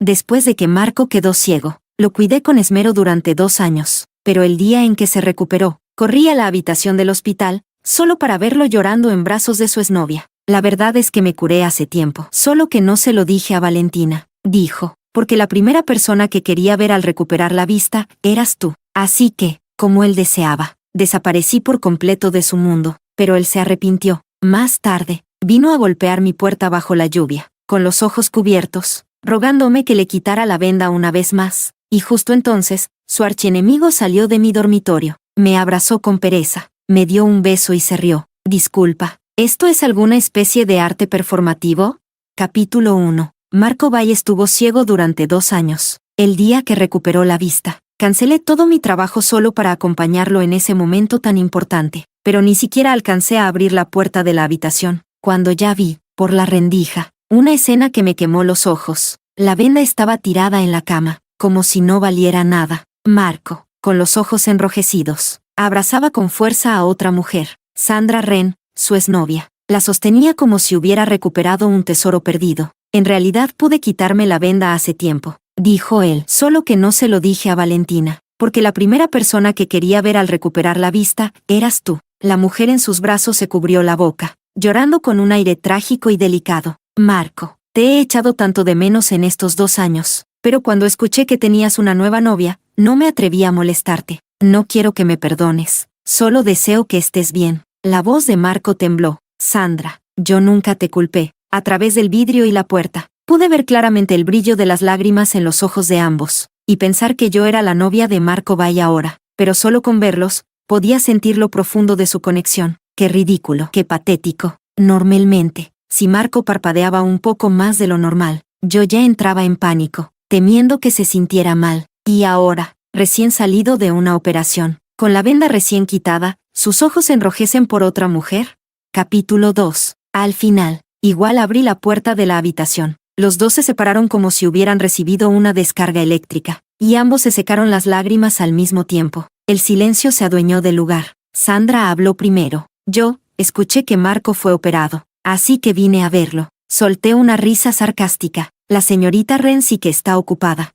Después de que Marco quedó ciego, lo cuidé con esmero durante 2 años, pero el día en que se recuperó, corrí a la habitación del hospital, solo para verlo llorando en brazos de su exnovia. La verdad es que me curé hace tiempo, solo que no se lo dije a Valentina, dijo, porque la primera persona que quería ver al recuperar la vista, eras tú. Así que, como él deseaba, desaparecí por completo de su mundo, pero él se arrepintió. Más tarde, vino a golpear mi puerta bajo la lluvia, con los ojos cubiertos, rogándome que le quitara la venda una vez más, y justo entonces, su archienemigo salió de mi dormitorio, me abrazó con pereza, me dio un beso y se rió. Disculpa, ¿esto es alguna especie de arte performativo? Capítulo 1. Marco Valle estuvo ciego durante 2 años. El día que recuperó la vista, cancelé todo mi trabajo solo para acompañarlo en ese momento tan importante, pero ni siquiera alcancé a abrir la puerta de la habitación, cuando ya vi, por la rendija, una escena que me quemó los ojos. La venda estaba tirada en la cama, como si no valiera nada. Marco, con los ojos enrojecidos, abrazaba con fuerza a otra mujer, Sandra Ren, su exnovia. La sostenía como si hubiera recuperado un tesoro perdido. En realidad pude quitarme la venda hace tiempo, dijo él, solo que no se lo dije a Valentina, porque la primera persona que quería ver al recuperar la vista, eras tú. La mujer en sus brazos se cubrió la boca, llorando con un aire trágico y delicado. Marco, te he echado tanto de menos en estos 2 años, pero cuando escuché que tenías una nueva novia, no me atreví a molestarte. No quiero que me perdones, solo deseo que estés bien. La voz de Marco tembló. Sandra, yo nunca te culpé. A través del vidrio y la puerta, pude ver claramente el brillo de las lágrimas en los ojos de ambos, y pensar que yo era la novia de Marco Valle ahora, pero solo con verlos, podía sentir lo profundo de su conexión. Qué ridículo, qué patético. Normalmente, si Marco parpadeaba un poco más de lo normal, yo ya entraba en pánico, temiendo que se sintiera mal. Y ahora, recién salido de una operación, con la venda recién quitada, ¿sus ojos se enrojecen por otra mujer? Capítulo 2. Al final, igual abrí la puerta de la habitación. Los dos se separaron como si hubieran recibido una descarga eléctrica, y ambos se secaron las lágrimas al mismo tiempo. El silencio se adueñó del lugar. Sandra habló primero. Yo, escuché que Marco fue operado, así que vine a verlo. Solté una risa sarcástica. La señorita Ren sí que está ocupada.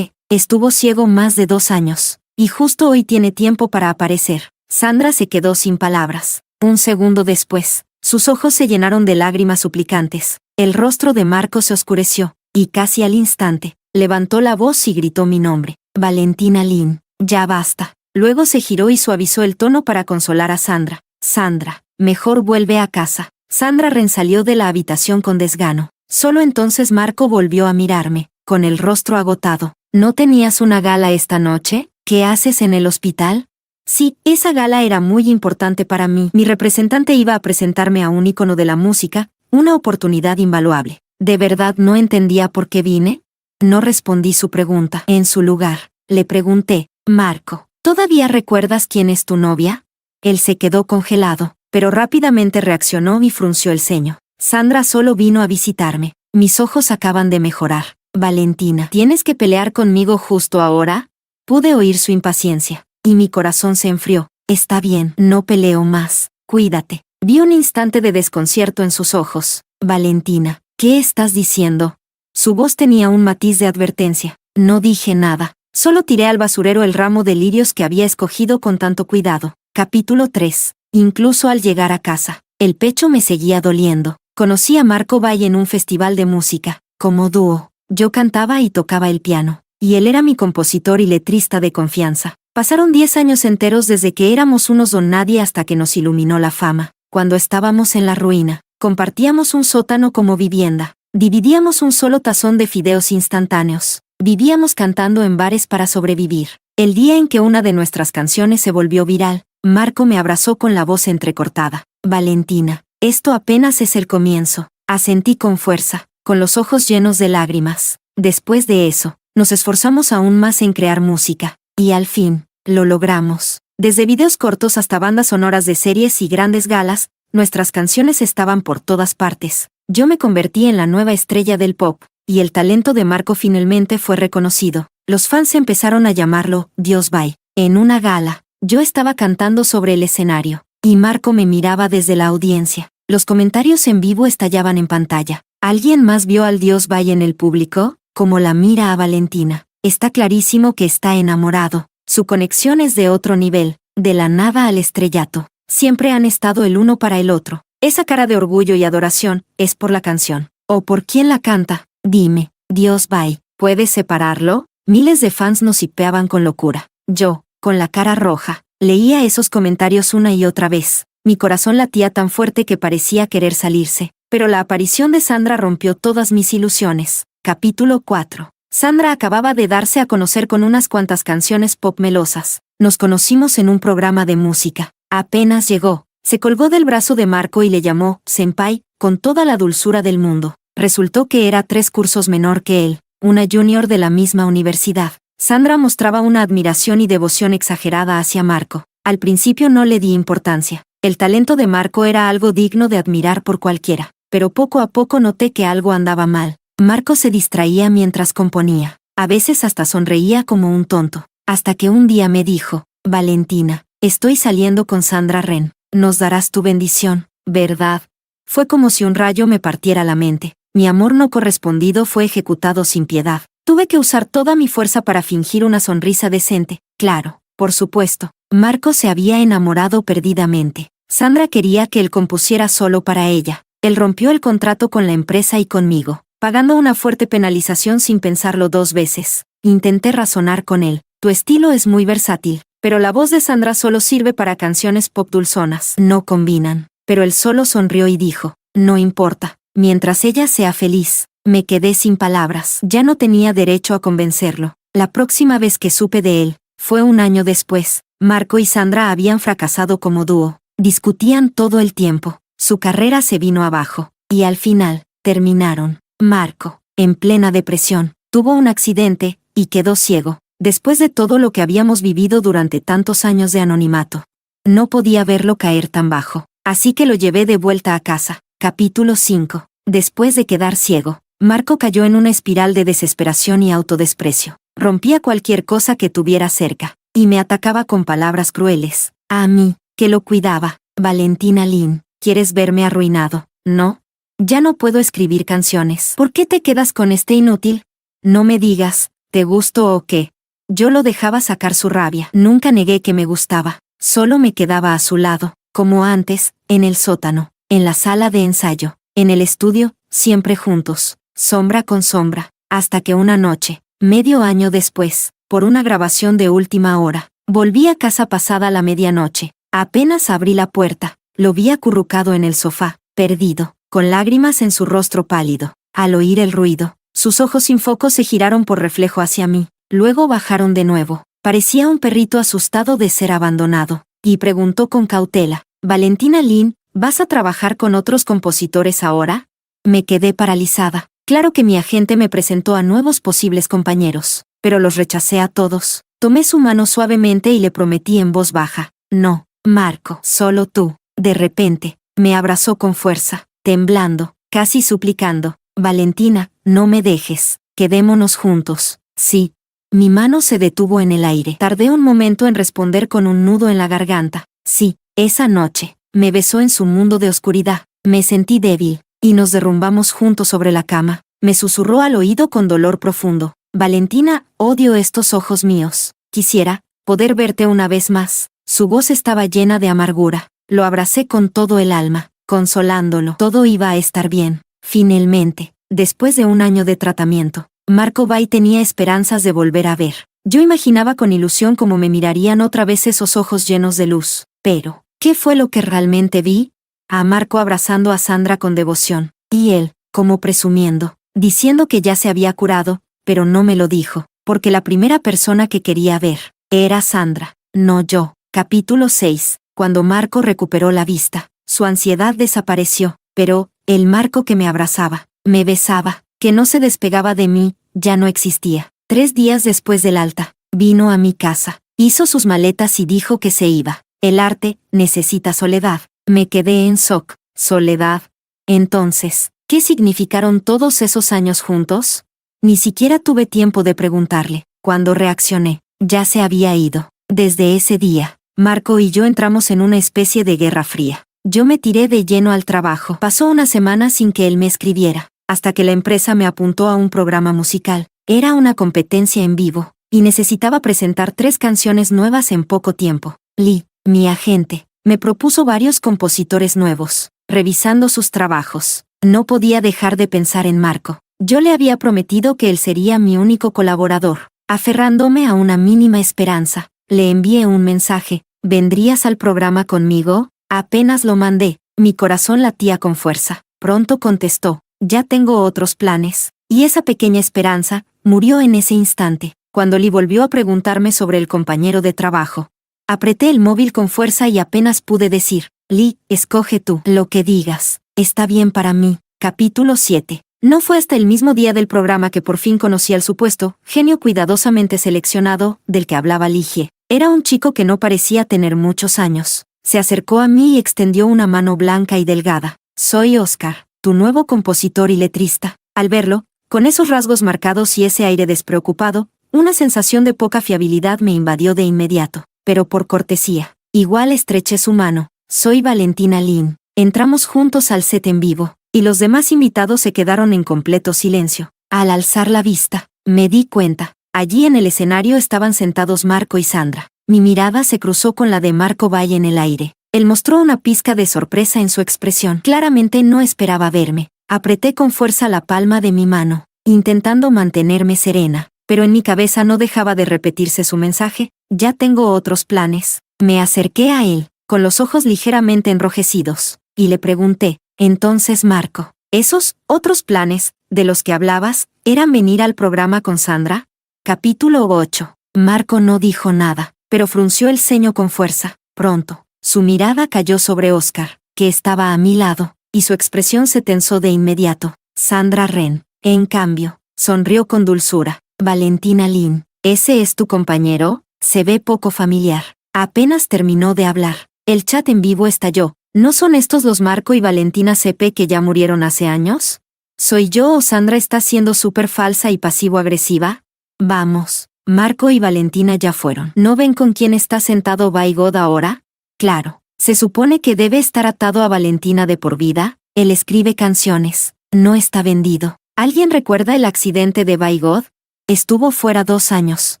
Estuvo ciego más de 2 años, y justo hoy tiene tiempo para aparecer. Sandra se quedó sin palabras. Un segundo después, sus ojos se llenaron de lágrimas suplicantes. El rostro de Marco se oscureció, y casi al instante, levantó la voz y gritó mi nombre. Valentina Lin, ya basta. Luego se giró y suavizó el tono para consolar a Sandra. Sandra, mejor vuelve a casa. Sandra Ren salió de la habitación con desgano. Solo entonces Marco volvió a mirarme, con el rostro agotado. ¿No tenías una gala esta noche? ¿Qué haces en el hospital? Sí, esa gala era muy importante para mí. Mi representante iba a presentarme a un ícono de la música, una oportunidad invaluable. ¿De verdad no entendía por qué vine? No respondí su pregunta. En su lugar, le pregunté, Marco, ¿todavía recuerdas quién es tu novia? Él se quedó congelado, pero rápidamente reaccionó y frunció el ceño. Sandra solo vino a visitarme. Mis ojos acaban de mejorar. Valentina, ¿tienes que pelear conmigo justo ahora? Pude oír su impaciencia, y mi corazón se enfrió. Está bien, no peleo más. Cuídate. Vi un instante de desconcierto en sus ojos. Valentina, ¿qué estás diciendo? Su voz tenía un matiz de advertencia. No dije nada. Solo tiré al basurero el ramo de lirios que había escogido con tanto cuidado. Capítulo 3. Incluso al llegar a casa, el pecho me seguía doliendo. Conocí a Marco Valle en un festival de música, como dúo. Yo cantaba y tocaba el piano, y él era mi compositor y letrista de confianza. Pasaron 10 años enteros desde que éramos unos don nadie hasta que nos iluminó la fama. Cuando estábamos en la ruina, compartíamos un sótano como vivienda. Dividíamos un solo tazón de fideos instantáneos. Vivíamos cantando en bares para sobrevivir. El día en que una de nuestras canciones se volvió viral, Marco me abrazó con la voz entrecortada. Valentina, esto apenas es el comienzo. Asentí con fuerza, con los ojos llenos de lágrimas. Después de eso, nos esforzamos aún más en crear música. Y al fin, lo logramos. Desde videos cortos hasta bandas sonoras de series y grandes galas, nuestras canciones estaban por todas partes. Yo me convertí en la nueva estrella del pop, y el talento de Marco finalmente fue reconocido. Los fans empezaron a llamarlo Dios Valle. En una gala, yo estaba cantando sobre el escenario, y Marco me miraba desde la audiencia. Los comentarios en vivo estallaban en pantalla. ¿Alguien más vio al Dios Valle en el público? como la mira a Valentina. Está clarísimo que está enamorado. Su conexión es de otro nivel, de la nada al estrellato. Siempre han estado el uno para el otro. Esa cara de orgullo y adoración es por la canción. ¿O por quién la canta? Dime, Dios bye. ¿Puedes separarlo? Miles de fans nos hipeaban con locura. Yo, con la cara roja, leía esos comentarios una y otra vez. Mi corazón latía tan fuerte que parecía querer salirse. Pero la aparición de Sandra rompió todas mis ilusiones. Capítulo 4. Sandra acababa de darse a conocer con unas cuantas canciones pop melosas. Nos conocimos en un programa de música. Apenas llegó, se colgó del brazo de Marco y le llamó senpai, con toda la dulzura del mundo. Resultó que era 3 cursos menor que él, una junior de la misma universidad. Sandra mostraba una admiración y devoción exagerada hacia Marco. Al principio no le di importancia. El talento de Marco era algo digno de admirar por cualquiera. Pero poco a poco noté que algo andaba mal. Marco se distraía mientras componía. A veces hasta sonreía como un tonto. Hasta que un día me dijo, Valentina, estoy saliendo con Sandra Ren. Nos darás tu bendición, ¿verdad? Fue como si un rayo me partiera la mente. Mi amor no correspondido fue ejecutado sin piedad. Tuve que usar toda mi fuerza para fingir una sonrisa decente. Claro, por supuesto. Marco se había enamorado perdidamente. Sandra quería que él compusiera solo para ella. Él rompió el contrato con la empresa y conmigo, pagando una fuerte penalización sin pensarlo 2 veces. Intenté razonar con él. Tu estilo es muy versátil, pero la voz de Sandra solo sirve para canciones pop dulzonas. No combinan. Pero él solo sonrió y dijo, no importa, mientras ella sea feliz. Me quedé sin palabras. Ya no tenía derecho a convencerlo. La próxima vez que supe de él, fue un año después. Marco y Sandra habían fracasado como dúo. Discutían todo el tiempo. Su carrera se vino abajo. Y al final, terminaron. Marco, en plena depresión, tuvo un accidente, y quedó ciego. Después de todo lo que habíamos vivido durante tantos años de anonimato. No podía verlo caer tan bajo. Así que lo llevé de vuelta a casa. Capítulo 5. Después de quedar ciego, Marco cayó en una espiral de desesperación y autodesprecio. Rompía cualquier cosa que tuviera cerca. Y me atacaba con palabras crueles. A mí, que lo cuidaba. Valentina Lin, ¿quieres verme arruinado? ¿No? Ya no puedo escribir canciones. ¿Por qué te quedas con este inútil? No me digas, ¿te gusto o qué? Yo lo dejaba sacar su rabia. Nunca negué que me gustaba. Solo me quedaba a su lado, como antes, en el sótano, en la sala de ensayo, en el estudio, siempre juntos, sombra con sombra, hasta que una noche, medio año después, por una grabación de última hora, volví a casa pasada la medianoche. Apenas abrí la puerta, lo vi acurrucado en el sofá, perdido, con lágrimas en su rostro pálido. Al oír el ruido, sus ojos sin foco se giraron por reflejo hacia mí, luego bajaron de nuevo. Parecía un perrito asustado de ser abandonado, y preguntó con cautela, Valentina Lin, ¿vas a trabajar con otros compositores ahora? Me quedé paralizada. Claro que mi agente me presentó a nuevos posibles compañeros, pero los rechacé a todos. Tomé su mano suavemente y le prometí en voz baja, no, Marco, solo tú. De repente, me abrazó con fuerza, temblando, casi suplicando, Valentina, no me dejes, quedémonos juntos. Sí. Mi mano se detuvo en el aire. Tardé un momento en responder con un nudo en la garganta. Sí, esa noche, me besó en su mundo de oscuridad. Me sentí débil, y nos derrumbamos juntos sobre la cama. Me susurró al oído con dolor profundo. Valentina, odio estos ojos míos. Quisiera poder verte una vez más. Su voz estaba llena de amargura. Lo abracé con todo el alma, consolándolo. Todo iba a estar bien. Finalmente, después de un año de tratamiento, Marco Bay tenía esperanzas de volver a ver. Yo imaginaba con ilusión cómo me mirarían otra vez esos ojos llenos de luz. Pero, ¿qué fue lo que realmente vi? A Marco abrazando a Sandra con devoción. Y él, como presumiendo, diciendo que ya se había curado, pero no me lo dijo, porque la primera persona que quería ver era Sandra, no yo. Capítulo 6. Cuando Marco recuperó la vista, su ansiedad desapareció, pero, el Marco que me abrazaba, me besaba, que no se despegaba de mí, ya no existía. 3 días después del alta, vino a mi casa, hizo sus maletas y dijo que se iba. El arte necesita soledad. Me quedé en shock. ¿Soledad? Entonces, ¿qué significaron todos esos años juntos? Ni siquiera tuve tiempo de preguntarle. Cuando reaccioné, ya se había ido. Desde ese día, Marco y yo entramos en una especie de guerra fría. Yo me tiré de lleno al trabajo. Pasó una semana sin que él me escribiera. hasta que la empresa me apuntó a un programa musical. Era una competencia en vivo, y necesitaba presentar 3 canciones nuevas en poco tiempo. Lee, mi agente, me propuso varios compositores nuevos. Revisando sus trabajos, no podía dejar de pensar en Marco. Yo le había prometido que él sería mi único colaborador. Aferrándome a una mínima esperanza, le envié un mensaje: ¿vendrías al programa conmigo? Apenas lo mandé, mi corazón latía con fuerza. Pronto contestó: ya tengo otros planes. Y esa pequeña esperanza murió en ese instante, cuando Lee volvió a preguntarme sobre el compañero de trabajo. Apreté el móvil con fuerza y apenas pude decir: Lee, escoge tú. Lo que digas. Está bien para mí. Capítulo 7. No fue hasta el mismo día del programa que por fin conocí al supuesto genio cuidadosamente seleccionado del que hablaba Ligie. Era un chico que no parecía tener muchos años. Se acercó a mí y extendió una mano blanca y delgada. Soy Oscar, tu nuevo compositor y letrista. Al verlo, con esos rasgos marcados y ese aire despreocupado, una sensación de poca fiabilidad me invadió de inmediato. Pero por cortesía, igual estreché su mano. Soy Valentina Lin. Entramos juntos al set en vivo, y los demás invitados se quedaron en completo silencio. Al alzar la vista, me di cuenta. Allí en el escenario estaban sentados Marco y Sandra. Mi mirada se cruzó con la de Marco Valle en el aire. Él mostró una pizca de sorpresa en su expresión. Claramente no esperaba verme. Apreté con fuerza la palma de mi mano, intentando mantenerme serena, pero en mi cabeza no dejaba de repetirse su mensaje: ya tengo otros planes. Me acerqué a él, con los ojos ligeramente enrojecidos, y le pregunté: entonces, Marco, ¿esos otros planes, de los que hablabas, eran venir al programa con Sandra? Capítulo 8. Marco no dijo nada, pero frunció el ceño con fuerza. Pronto, su mirada cayó sobre Oscar, que estaba a mi lado, y su expresión se tensó de inmediato. Sandra Ren, en cambio, sonrió con dulzura. Valentina Lin, ¿ese es tu compañero? Se ve poco familiar. Apenas terminó de hablar, el chat en vivo estalló. ¿No son estos los Marco y Valentina CP que ya murieron hace años? ¿Soy yo o Sandra está siendo súper falsa y pasivo-agresiva? Vamos, Marco y Valentina ya fueron. ¿No ven con quién está sentado By God ahora? Claro, se supone que debe estar atado a Valentina de por vida. Él escribe canciones, no está vendido. ¿Alguien recuerda el accidente de By God? Estuvo fuera 2 años,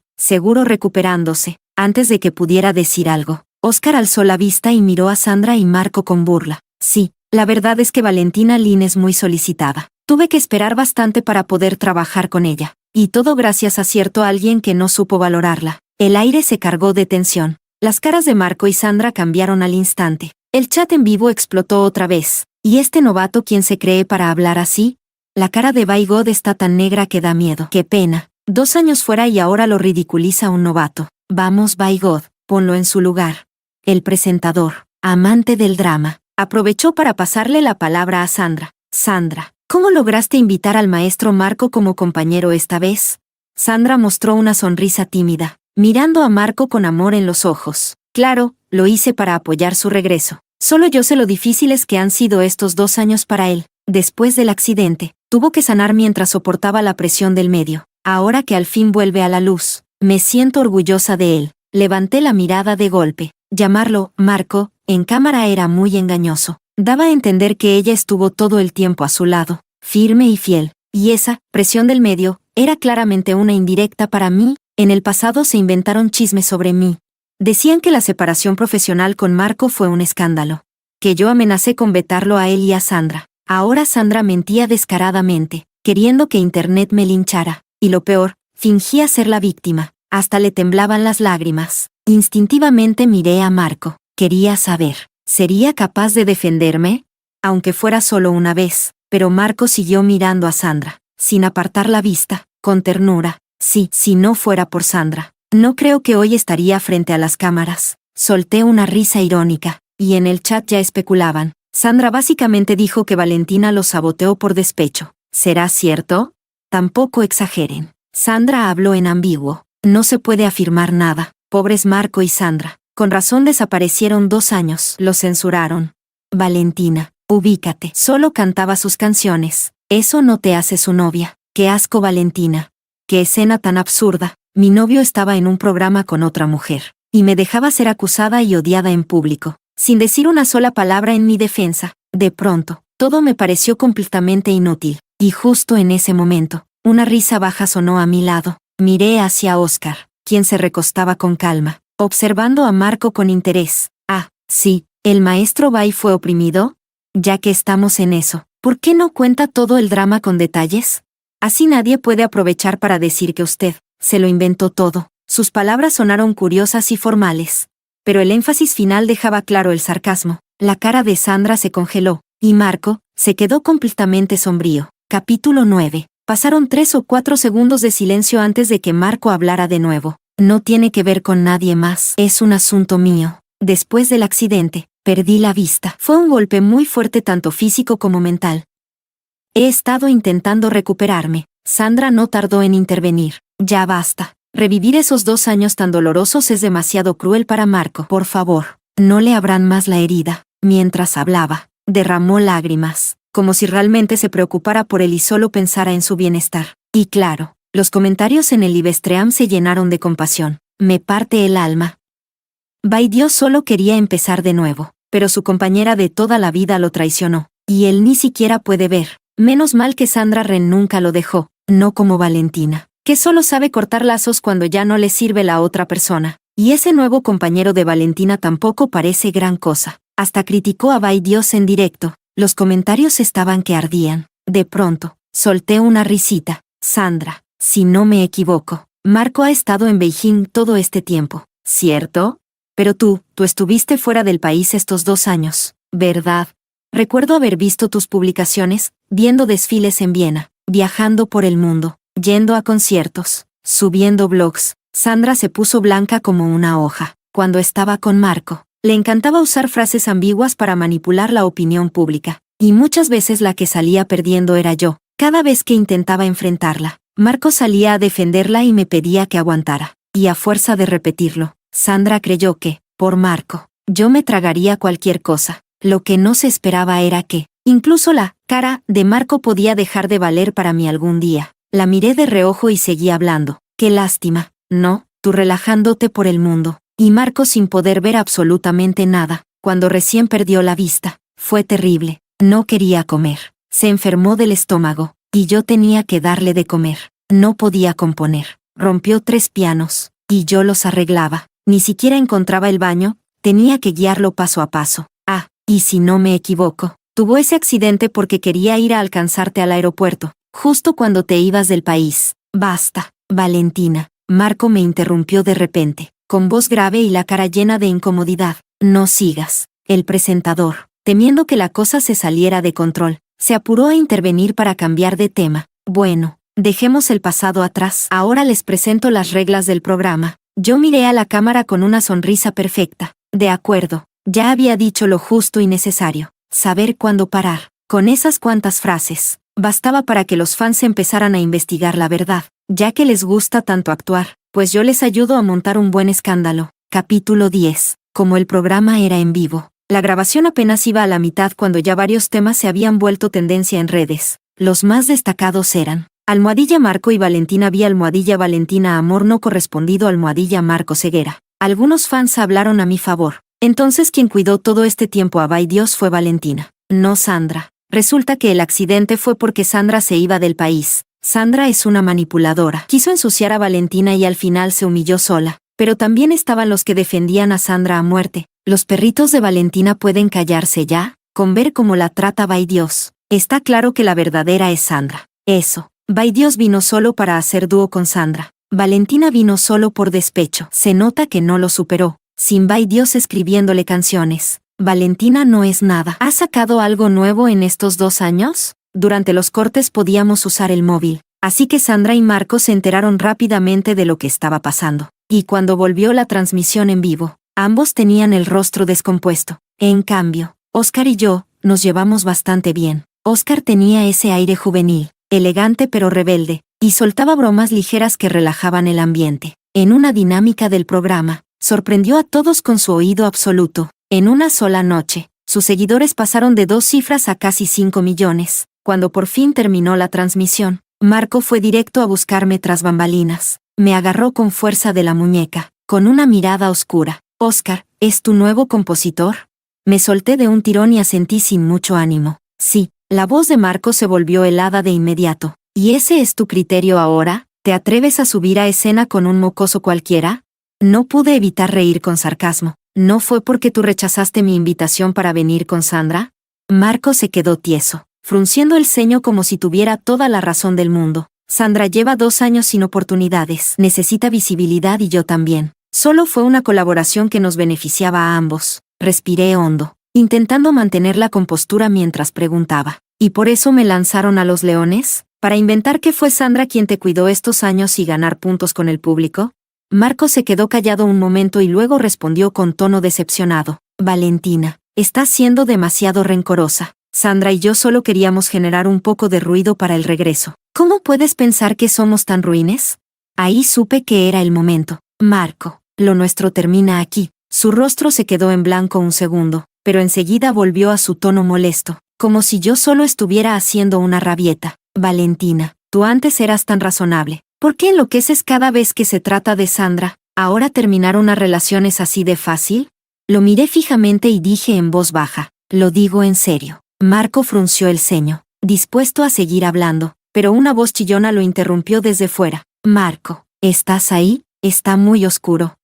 seguro recuperándose, antes de que pudiera decir algo. Oscar alzó la vista y miró a Sandra y Marco con burla. Sí, la verdad es que Valentina Lin es muy solicitada. Tuve que esperar bastante para poder trabajar con ella. Y todo gracias a cierto alguien que no supo valorarla. El aire se cargó de tensión. Las caras de Marco y Sandra cambiaron al instante. El chat en vivo explotó otra vez. ¿Y este novato quién se cree para hablar así? La cara de By God está tan negra que da miedo. ¡Qué pena! 2 años fuera y ahora lo ridiculiza un novato. Vamos, By God, ponlo en su lugar. El presentador, amante del drama, aprovechó para pasarle la palabra a Sandra. Sandra, ¿cómo lograste invitar al maestro Marco como compañero esta vez? Sandra mostró una sonrisa tímida, mirando a Marco con amor en los ojos. Claro, lo hice para apoyar su regreso. Solo yo sé lo difíciles que han sido estos 2 años para él. Después del accidente, tuvo que sanar mientras soportaba la presión del medio. Ahora que al fin vuelve a la luz, me siento orgullosa de él. Levanté la mirada de golpe. Llamarlo Marco en cámara era muy engañoso. Daba a entender que ella estuvo todo el tiempo a su lado, firme y fiel. Y esa presión del medio era claramente una indirecta para mí. En el pasado se inventaron chismes sobre mí. Decían que la separación profesional con Marco fue un escándalo, que yo amenacé con vetarlo a él y a Sandra. Ahora Sandra mentía descaradamente, queriendo que Internet me linchara. Y lo peor, fingía ser la víctima. Hasta le temblaban las lágrimas. Instintivamente miré a Marco. Quería saber, ¿sería capaz de defenderme? Aunque fuera solo una vez. Pero Marco siguió mirando a Sandra, sin apartar la vista, con ternura. Sí, si no fuera por Sandra, no creo que hoy estaría frente a las cámaras. Solté una risa irónica, y en el chat ya especulaban. Sandra básicamente dijo que Valentina lo saboteó por despecho. ¿Será cierto? Tampoco exageren. Sandra habló en ambiguo. No se puede afirmar nada. Pobres Marco y Sandra. Con razón desaparecieron 2 años. Lo censuraron. Valentina, ubícate. Solo cantaba sus canciones. Eso no te hace su novia. Qué asco, Valentina. Qué escena tan absurda. Mi novio estaba en un programa con otra mujer, y me dejaba ser acusada y odiada en público, sin decir una sola palabra en mi defensa. De pronto, todo me pareció completamente inútil. Y justo en ese momento, una risa baja sonó a mi lado. Miré hacia Oscar, quien se recostaba con calma, observando a Marco con interés. Ah, sí, ¿el maestro Bai fue oprimido? Ya que estamos en eso, ¿por qué no cuenta todo el drama con detalles? Así nadie puede aprovechar para decir que usted se lo inventó todo. Sus palabras sonaron curiosas y formales, pero el énfasis final dejaba claro el sarcasmo. La cara de Sandra se congeló, y Marco se quedó completamente sombrío. Capítulo 9. Pasaron 3 o 4 segundos de silencio antes de que Marco hablara de nuevo. No tiene que ver con nadie más. Es un asunto mío. Después del accidente, perdí la vista. Fue un golpe muy fuerte tanto físico como mental. He estado intentando recuperarme. Sandra no tardó en intervenir. Ya basta. Revivir esos 2 años tan dolorosos es demasiado cruel para Marco. Por favor, no le abran más la herida. Mientras hablaba, derramó lágrimas, como si realmente se preocupara por él y solo pensara en su bienestar. Y claro, los comentarios en el Livestream se llenaron de compasión. Me parte el alma. Bai Dios solo quería empezar de nuevo, pero su compañera de toda la vida lo traicionó, y él ni siquiera puede ver. Menos mal que Sandra Ren nunca lo dejó, no como Valentina, que solo sabe cortar lazos cuando ya no le sirve la otra persona. Y ese nuevo compañero de Valentina tampoco parece gran cosa. Hasta criticó a Bai Dios en directo. Los comentarios estaban que ardían. De pronto, solté una risita. Sandra, si no me equivoco, Marco ha estado en Beijing todo este tiempo, ¿cierto? Pero tú estuviste fuera del país estos 2 años, ¿verdad? Recuerdo haber visto tus publicaciones, viendo desfiles en Viena, viajando por el mundo, yendo a conciertos, subiendo blogs. Sandra se puso blanca como una hoja. Cuando estaba con Marco, le encantaba usar frases ambiguas para manipular la opinión pública, y muchas veces la que salía perdiendo era yo. Cada vez que intentaba enfrentarla, Marco salía a defenderla y me pedía que aguantara. Y a fuerza de repetirlo, Sandra creyó que, por Marco, yo me tragaría cualquier cosa. Lo que no se esperaba era que, incluso la cara de Marco podía dejar de valer para mí algún día. La miré de reojo y seguí hablando. Qué lástima, ¿no? Tú relajándote por el mundo, y Marco sin poder ver absolutamente nada. Cuando recién perdió la vista, fue terrible. No quería comer. Se enfermó del estómago, y yo tenía que darle de comer. No podía componer. Rompió 3 pianos, y yo los arreglaba. Ni siquiera encontraba el baño, tenía que guiarlo paso a paso. Ah, y si no me equivoco, tuvo ese accidente porque quería ir a alcanzarte al aeropuerto, justo cuando te ibas del país. Basta, Valentina. Marco me interrumpió de repente, con voz grave y la cara llena de incomodidad. No sigas. El presentador, temiendo que la cosa se saliera de control, se apuró a intervenir para cambiar de tema. Bueno, dejemos el pasado atrás. Ahora les presento las reglas del programa. Yo miré a la cámara con una sonrisa perfecta. De acuerdo, ya había dicho lo justo y necesario. Saber cuándo parar. Con esas cuantas frases, bastaba para que los fans empezaran a investigar la verdad, ya que les gusta tanto actuar, pues yo les ayudo a montar un buen escándalo. Capítulo 10. Como el programa era en vivo, la grabación apenas iba a la mitad cuando ya varios temas se habían vuelto tendencia en redes. Los más destacados eran Almohadilla Marco y Valentina vía Almohadilla Valentina amor no correspondido Almohadilla Marco ceguera. Algunos fans hablaron a mi favor. Entonces quien cuidó todo este tiempo a Bai Dios fue Valentina, no Sandra. Resulta que el accidente fue porque Sandra se iba del país. Sandra es una manipuladora. Quiso ensuciar a Valentina y al final se humilló sola. Pero también estaban los que defendían a Sandra a muerte. ¿Los perritos de Valentina pueden callarse ya? Con ver cómo la trata Bai Dios, está claro que la verdadera es Sandra. Eso. Bai Dios vino solo para hacer dúo con Sandra. Valentina vino solo por despecho. Se nota que no lo superó. Sin Bai Dios escribiéndole canciones. Valentina no es nada. ¿Ha sacado algo nuevo en estos 2 años? Durante los cortes podíamos usar el móvil, así que Sandra y Marco se enteraron rápidamente de lo que estaba pasando. Y cuando volvió la transmisión en vivo, ambos tenían el rostro descompuesto. En cambio, Oscar y yo nos llevamos bastante bien. Oscar tenía ese aire juvenil, elegante pero rebelde, y soltaba bromas ligeras que relajaban el ambiente. En una dinámica del programa, sorprendió a todos con su oído absoluto. En una sola noche, sus seguidores pasaron de 2 cifras a casi 5 millones. Cuando por fin terminó la transmisión, Marco fue directo a buscarme tras bambalinas. Me agarró con fuerza de la muñeca, con una mirada oscura. «Oscar, ¿es tu nuevo compositor?» Me solté de un tirón y asentí sin mucho ánimo. «Sí, La voz de Marco se volvió helada de inmediato. ¿Y ese es tu criterio ahora? ¿Te atreves a subir a escena con un mocoso cualquiera? No pude evitar reír con sarcasmo. ¿No fue porque tú rechazaste mi invitación para venir con Sandra? Marco se quedó tieso, frunciendo el ceño como si tuviera toda la razón del mundo. Sandra lleva 2 años sin oportunidades, necesita visibilidad y yo también. Solo fue una colaboración que nos beneficiaba a ambos. Respiré hondo, intentando mantener la compostura mientras preguntaba. ¿Y por eso me lanzaron a los leones? ¿Para inventar que fue Sandra quien te cuidó estos años y ganar puntos con el público? Marco se quedó callado un momento y luego respondió con tono decepcionado. Valentina, estás siendo demasiado rencorosa. Sandra y yo solo queríamos generar un poco de ruido para el regreso. ¿Cómo puedes pensar que somos tan ruines? Ahí supe que era el momento. Marco, lo nuestro termina aquí. Su rostro se quedó en blanco un segundo, pero enseguida volvió a su tono molesto, como si yo solo estuviera haciendo una rabieta. Valentina, tú antes eras tan razonable. ¿Por qué enloqueces cada vez que se trata de Sandra? ¿Ahora terminar una relación es así de fácil? Lo miré fijamente y dije en voz baja, lo digo en serio. Marco frunció el ceño, dispuesto a seguir hablando, pero una voz chillona lo interrumpió desde fuera. Marco, ¿estás ahí? Está muy oscuro.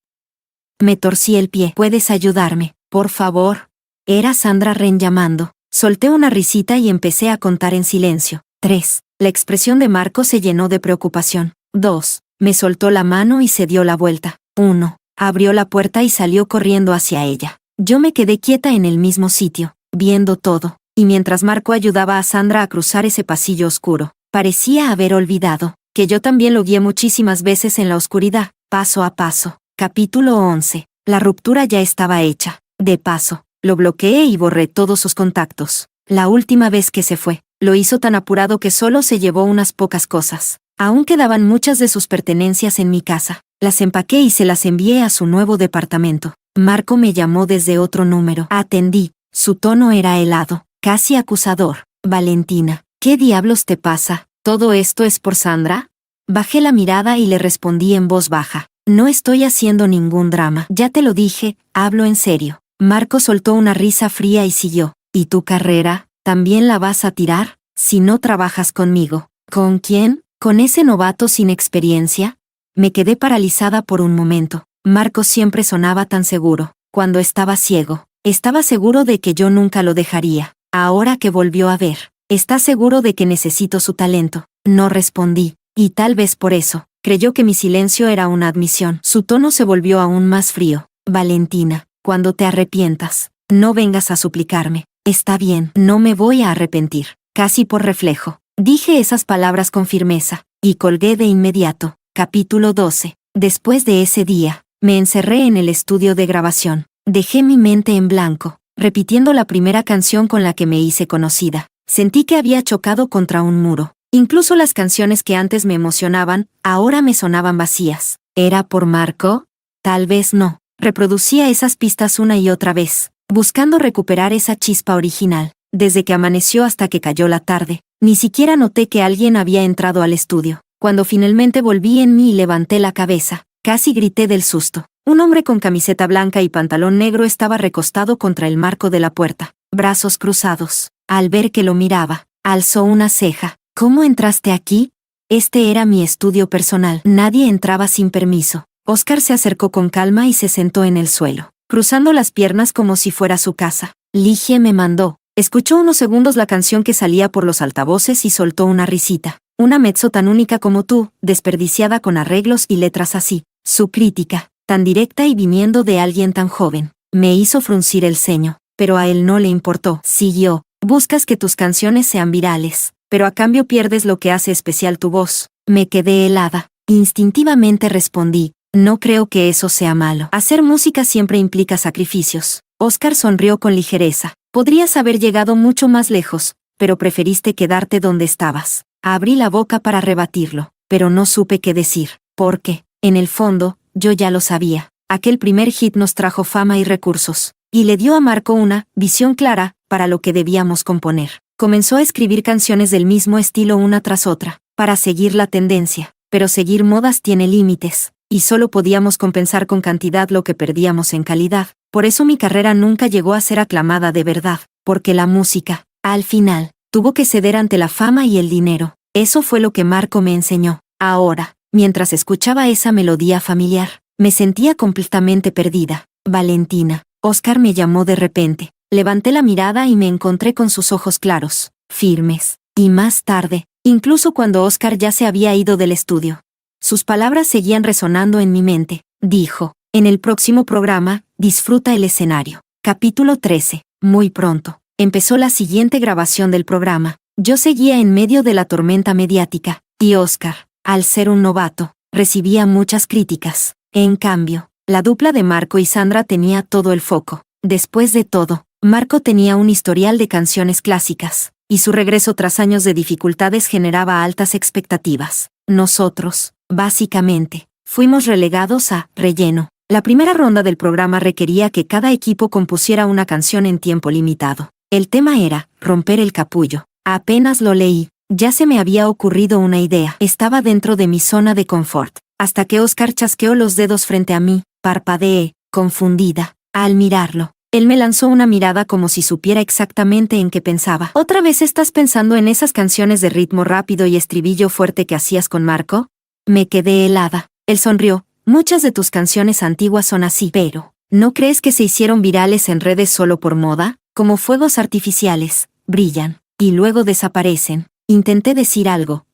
Me torcí el pie. ¿Puedes ayudarme, por favor? Era Sandra Ren llamando. Solté una risita y empecé a contar en silencio. 3. La expresión de Marco se llenó de preocupación. 2. Me soltó la mano y se dio la vuelta. 1. Abrió la puerta y salió corriendo hacia ella. Yo me quedé quieta en el mismo sitio, viendo todo, y mientras Marco ayudaba a Sandra a cruzar ese pasillo oscuro, parecía haber olvidado que yo también lo guié muchísimas veces en la oscuridad, paso a paso. Capítulo 11. La ruptura ya estaba hecha. De paso, lo bloqueé y borré todos sus contactos. La última vez que se fue, lo hizo tan apurado que solo se llevó unas pocas cosas. Aún quedaban muchas de sus pertenencias en mi casa. Las empaqué y se las envié a su nuevo departamento. Marco me llamó desde otro número. Atendí. Su tono era helado, casi acusador. Valentina, ¿qué diablos te pasa? ¿Todo esto es por Sandra? Bajé la mirada y le respondí en voz baja. No estoy haciendo ningún drama. Ya te lo dije, hablo en serio. Marco soltó una risa fría y siguió. ¿Y tu carrera? ¿También la vas a tirar? Si no trabajas conmigo. ¿Con quién? ¿Con ese novato sin experiencia? Me quedé paralizada por un momento. Marco siempre sonaba tan seguro. Cuando estaba ciego, estaba seguro de que yo nunca lo dejaría. Ahora que volvió a ver, ¿está seguro de que necesito su talento? No respondí, y tal vez por eso, creyó que mi silencio era una admisión. Su tono se volvió aún más frío. Valentina, cuando te arrepientas, no vengas a suplicarme. Está bien, no me voy a arrepentir. Casi por reflejo, dije esas palabras con firmeza, y colgué de inmediato. Capítulo 12. Después de ese día, me encerré en el estudio de grabación. Dejé mi mente en blanco, repitiendo la primera canción con la que me hice conocida. Sentí que había chocado contra un muro. Incluso las canciones que antes me emocionaban, ahora me sonaban vacías. ¿Era por Marco? Tal vez no. Reproducía esas pistas una y otra vez, buscando recuperar esa chispa original. Desde que amaneció hasta que cayó la tarde, ni siquiera noté que alguien había entrado al estudio. Cuando finalmente volví en mí y levanté la cabeza, casi grité del susto. Un hombre con camiseta blanca y pantalón negro estaba recostado contra el marco de la puerta, brazos cruzados. Al ver que lo miraba, alzó una ceja. ¿Cómo entraste aquí? Este era mi estudio personal. Nadie entraba sin permiso. Oscar se acercó con calma y se sentó en el suelo, cruzando las piernas como si fuera su casa. Ligie me mandó. Escuchó unos segundos la canción que salía por los altavoces y soltó una risita. Una mezzo tan única como tú, desperdiciada con arreglos y letras así. Su crítica, tan directa y viniendo de alguien tan joven, me hizo fruncir el ceño, pero a él no le importó. Siguió. Buscas que tus canciones sean virales, pero a cambio pierdes lo que hace especial tu voz. Me quedé helada. Instintivamente respondí, no creo que eso sea malo. Hacer música siempre implica sacrificios. Oscar sonrió con ligereza. Podrías haber llegado mucho más lejos, pero preferiste quedarte donde estabas. Abrí la boca para rebatirlo, pero no supe qué decir, porque, en el fondo, yo ya lo sabía. Aquel primer hit nos trajo fama y recursos, y le dio a Marco una visión clara para lo que debíamos componer. Comenzó a escribir canciones del mismo estilo una tras otra, para seguir la tendencia, pero seguir modas tiene límites, y solo podíamos compensar con cantidad lo que perdíamos en calidad. Por eso mi carrera nunca llegó a ser aclamada de verdad, porque la música, al final, Tuvo que ceder ante la fama y el dinero. Eso fue lo que Marco me enseñó. Ahora, mientras escuchaba esa melodía familiar, me sentía completamente perdida. Valentina. Oscar me llamó de repente. Levanté la mirada y me encontré con sus ojos claros, firmes. Y más tarde, incluso cuando Oscar ya se había ido del estudio, sus palabras seguían resonando en mi mente. Dijo, en el próximo programa, disfruta el escenario. Capítulo 13. Muy pronto, empezó la siguiente grabación del programa. Yo seguía en medio de la tormenta mediática, y Oscar, al ser un novato, recibía muchas críticas. En cambio, la dupla de Marco y Sandra tenía todo el foco. Después de todo, Marco tenía un historial de canciones clásicas, y su regreso tras años de dificultades generaba altas expectativas. Nosotros, básicamente, fuimos relegados a relleno. La primera ronda del programa requería que cada equipo compusiera una canción en tiempo limitado. El tema era Romper el capullo. Apenas lo leí, ya se me había ocurrido una idea. Estaba dentro de mi zona de confort, hasta que Oscar chasqueó los dedos frente a mí. Parpadeé, confundida. Al mirarlo, él me lanzó una mirada como si supiera exactamente en qué pensaba. ¿Otra vez estás pensando en esas canciones de ritmo rápido y estribillo fuerte que hacías con Marco? Me quedé helada. Él sonrió. Muchas de tus canciones antiguas son así, pero ¿no crees que se hicieron virales en redes solo por moda? Como fuegos artificiales, brillan, y luego desaparecen. Intenté decir algo.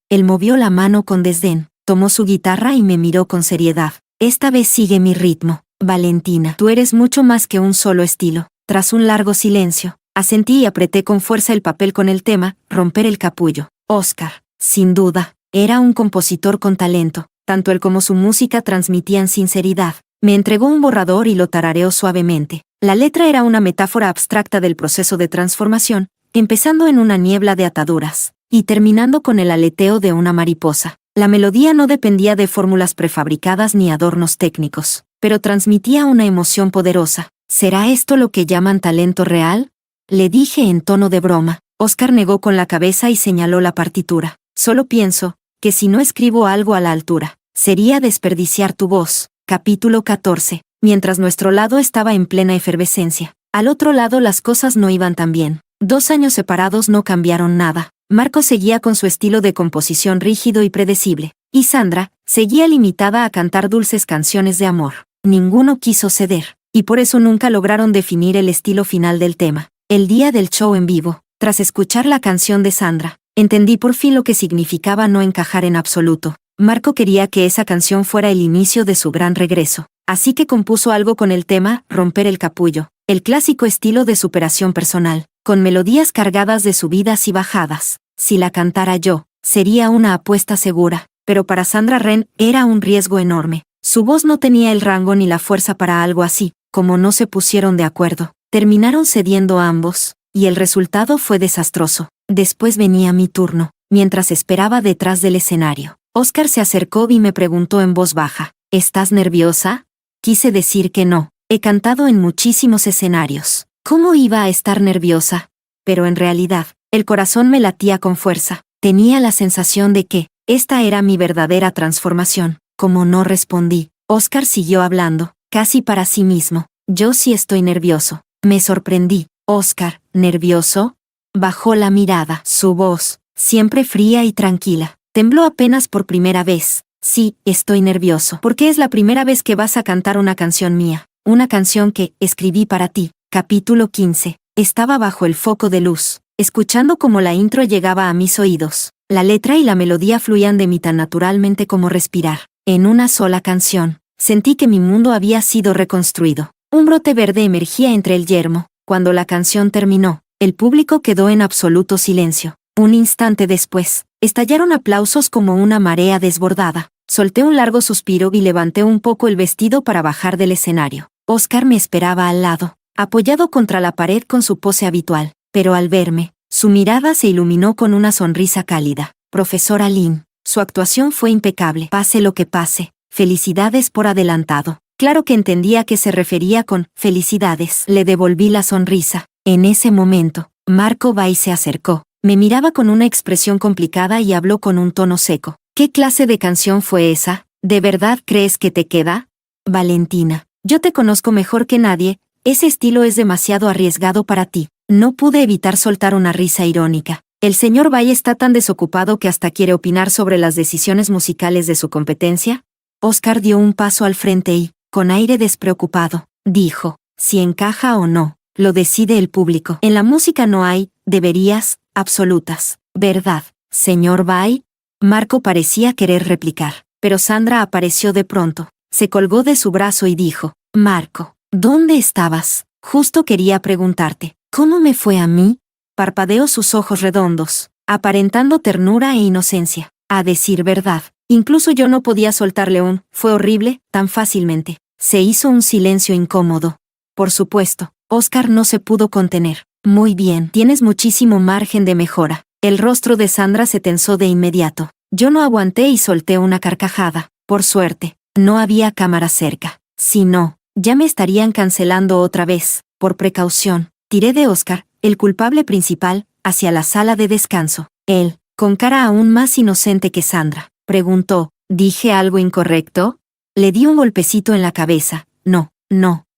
Él movió la mano con desdén, tomó su guitarra y me miró con seriedad. Esta vez sigue mi ritmo. Valentina, tú eres mucho más que un solo estilo. Tras un largo silencio, asentí y apreté con fuerza el papel con el tema, Romper el capullo. Oscar, sin duda, era un compositor con talento. Tanto él como su música transmitían sinceridad. Me entregó un borrador y lo tarareó suavemente. La letra era una metáfora abstracta del proceso de transformación, empezando en una niebla de ataduras, y terminando con el aleteo de una mariposa. La melodía no dependía de fórmulas prefabricadas ni adornos técnicos, pero transmitía una emoción poderosa. ¿Será esto lo que llaman talento real? Le dije en tono de broma. Oscar negó con la cabeza y señaló la partitura. Solo pienso que si no escribo algo a la altura, sería desperdiciar tu voz. Capítulo 14. Mientras nuestro lado estaba en plena efervescencia, al otro lado las cosas no iban tan bien. 2 años separados no cambiaron nada. Marco seguía con su estilo de composición rígido y predecible, y Sandra seguía limitada a cantar dulces canciones de amor. Ninguno quiso ceder, y por eso nunca lograron definir el estilo final del tema. El día del show en vivo, tras escuchar la canción de Sandra, entendí por fin lo que significaba no encajar en absoluto. Marco quería que esa canción fuera el inicio de su gran regreso, así que compuso algo con el tema Romper el capullo, el clásico estilo de superación personal, con melodías cargadas de subidas y bajadas. Si la cantara yo, sería una apuesta segura, pero para Sandra Ren era un riesgo enorme. Su voz no tenía el rango ni la fuerza para algo así. Como no se pusieron de acuerdo, terminaron cediendo ambos, y el resultado fue desastroso. Después venía mi turno. Mientras esperaba detrás del escenario, Oscar se acercó y me preguntó en voz baja, ¿estás nerviosa? Quise decir que no. He cantado en muchísimos escenarios. ¿Cómo iba a estar nerviosa? Pero en realidad, el corazón me latía con fuerza. Tenía la sensación de que esta era mi verdadera transformación. Como no respondí, Oscar siguió hablando, casi para sí mismo. Yo sí estoy nervioso. Me sorprendí. Oscar, ¿nervioso? Bajó la mirada. Su voz, siempre fría y tranquila, tembló apenas por primera vez. Sí, estoy nervioso. Porque es la primera vez que vas a cantar una canción mía. Una canción que escribí para ti. Capítulo 15. Estaba bajo el foco de luz, escuchando cómo la intro llegaba a mis oídos. La letra y la melodía fluían de mí tan naturalmente como respirar. En una sola canción, sentí que mi mundo había sido reconstruido. Un brote verde emergía entre el yermo. Cuando la canción terminó, el público quedó en absoluto silencio. Un instante después, estallaron aplausos como una marea desbordada. Solté un largo suspiro y levanté un poco el vestido para bajar del escenario. Oscar me esperaba al lado, apoyado contra la pared con su pose habitual, pero al verme, su mirada se iluminó con una sonrisa cálida. Profesora Lin, su actuación fue impecable. Pase lo que pase, felicidades por adelantado. Claro que entendía que se refería con felicidades. Le devolví la sonrisa. En ese momento, Marco Bay se acercó. Me miraba con una expresión complicada y habló con un tono seco. ¿Qué clase de canción fue esa? ¿De verdad crees que te queda? Valentina, yo te conozco mejor que nadie. Ese estilo es demasiado arriesgado para ti. No pude evitar soltar una risa irónica. ¿El señor Bay está tan desocupado que hasta quiere opinar sobre las decisiones musicales de su competencia? Oscar dio un paso al frente y, con aire despreocupado, dijo, si encaja o no, lo decide el público. En la música no hay deberías absolutas, ¿verdad, señor Bay? Marco parecía querer replicar, pero Sandra apareció de pronto. Se colgó de su brazo y dijo, Marco, ¿dónde estabas? Justo quería preguntarte, ¿cómo me fue a mí? Parpadeó sus ojos redondos, aparentando ternura e inocencia. A decir verdad, incluso yo no podía soltarle un, fue horrible, tan fácilmente. Se hizo un silencio incómodo. Por supuesto, Oscar no se pudo contener. Muy bien, tienes muchísimo margen de mejora. El rostro de Sandra se tensó de inmediato. Yo no aguanté y solté una carcajada. Por suerte, no había cámara cerca. Si no, ya me estarían cancelando otra vez. Por precaución, tiré de Oscar, el culpable principal, hacia la sala de descanso. Él, con cara aún más inocente que Sandra, preguntó, ¿dije algo incorrecto? Le di un golpecito en la cabeza. No,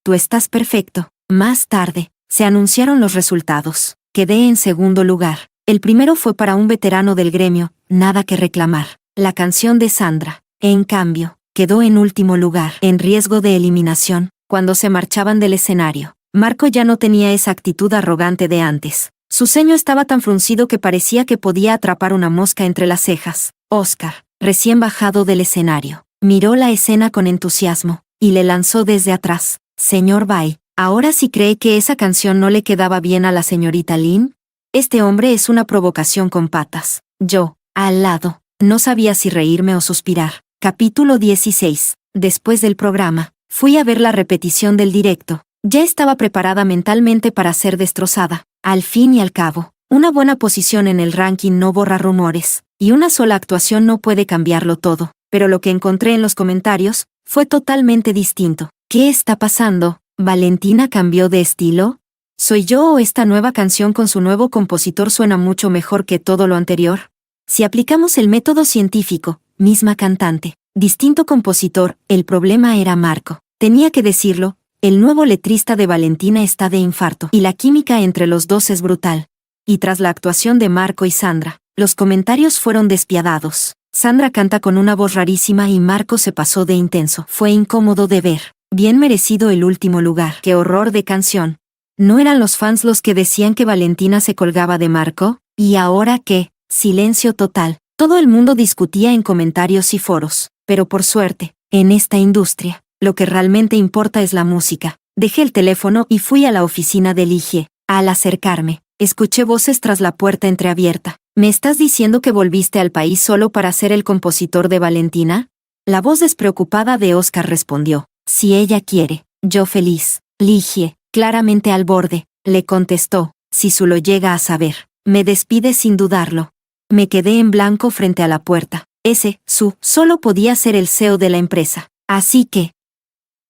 tú estás perfecto. Más tarde, se anunciaron los resultados. Quedé en segundo lugar. El primero fue para un veterano del gremio, nada que reclamar. La canción de Sandra, en cambio, quedó en último lugar, en riesgo de eliminación, cuando se marchaban del escenario. Marco ya no tenía esa actitud arrogante de antes. Su ceño estaba tan fruncido que parecía que podía atrapar una mosca entre las cejas. Oscar, recién bajado del escenario, miró la escena con entusiasmo, y le lanzó desde atrás. Señor Bay, ¿ahora sí cree que esa canción no le quedaba bien a la señorita Lynn? Este hombre es una provocación con patas. Yo, al lado, no sabía si reírme o suspirar. Capítulo 16. Después del programa, fui a ver la repetición del directo. Ya estaba preparada mentalmente para ser destrozada. Al fin y al cabo, una buena posición en el ranking no borra rumores, y una sola actuación no puede cambiarlo todo. Pero lo que encontré en los comentarios fue totalmente distinto. ¿Qué está pasando? ¿Valentina cambió de estilo? ¿Soy yo o esta nueva canción con su nuevo compositor suena mucho mejor que todo lo anterior? Si aplicamos el método científico, misma cantante, distinto compositor, el problema era Marco. Tenía que decirlo, el nuevo letrista de Valentina está de infarto, y la química entre los dos es brutal. Y tras la actuación de Marco y Sandra, los comentarios fueron despiadados. Sandra canta con una voz rarísima y Marco se pasó de intenso. Fue incómodo de ver. Bien merecido el último lugar. ¡Qué horror de canción! ¿No eran los fans los que decían que Valentina se colgaba de Marco? ¿Y ahora qué? Silencio total. Todo el mundo discutía en comentarios y foros. Pero por suerte, en esta industria, lo que realmente importa es la música. Dejé el teléfono y fui a la oficina de Ligie. Al acercarme, escuché voces tras la puerta entreabierta. ¿Me estás diciendo que volviste al país solo para ser el compositor de Valentina? La voz despreocupada de Oscar respondió. Si ella quiere, yo feliz. Ligie, claramente al borde, le contestó. Si Su lo llega a saber, me despide sin dudarlo. Me quedé en blanco frente a la puerta. Ese, Su, solo podía ser el CEO de la empresa. Así que...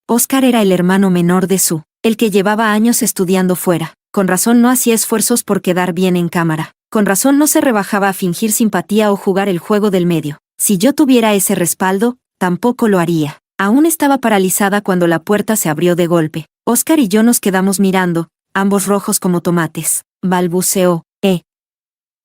Oscar era el hermano menor de Su, el que llevaba años estudiando fuera. Con razón no hacía esfuerzos por quedar bien en cámara. Con razón no se rebajaba a fingir simpatía o jugar el juego del medio. Si yo tuviera ese respaldo, tampoco lo haría. Aún estaba paralizada cuando la puerta se abrió de golpe. Oscar y yo nos quedamos mirando, ambos rojos como tomates. Balbuceó,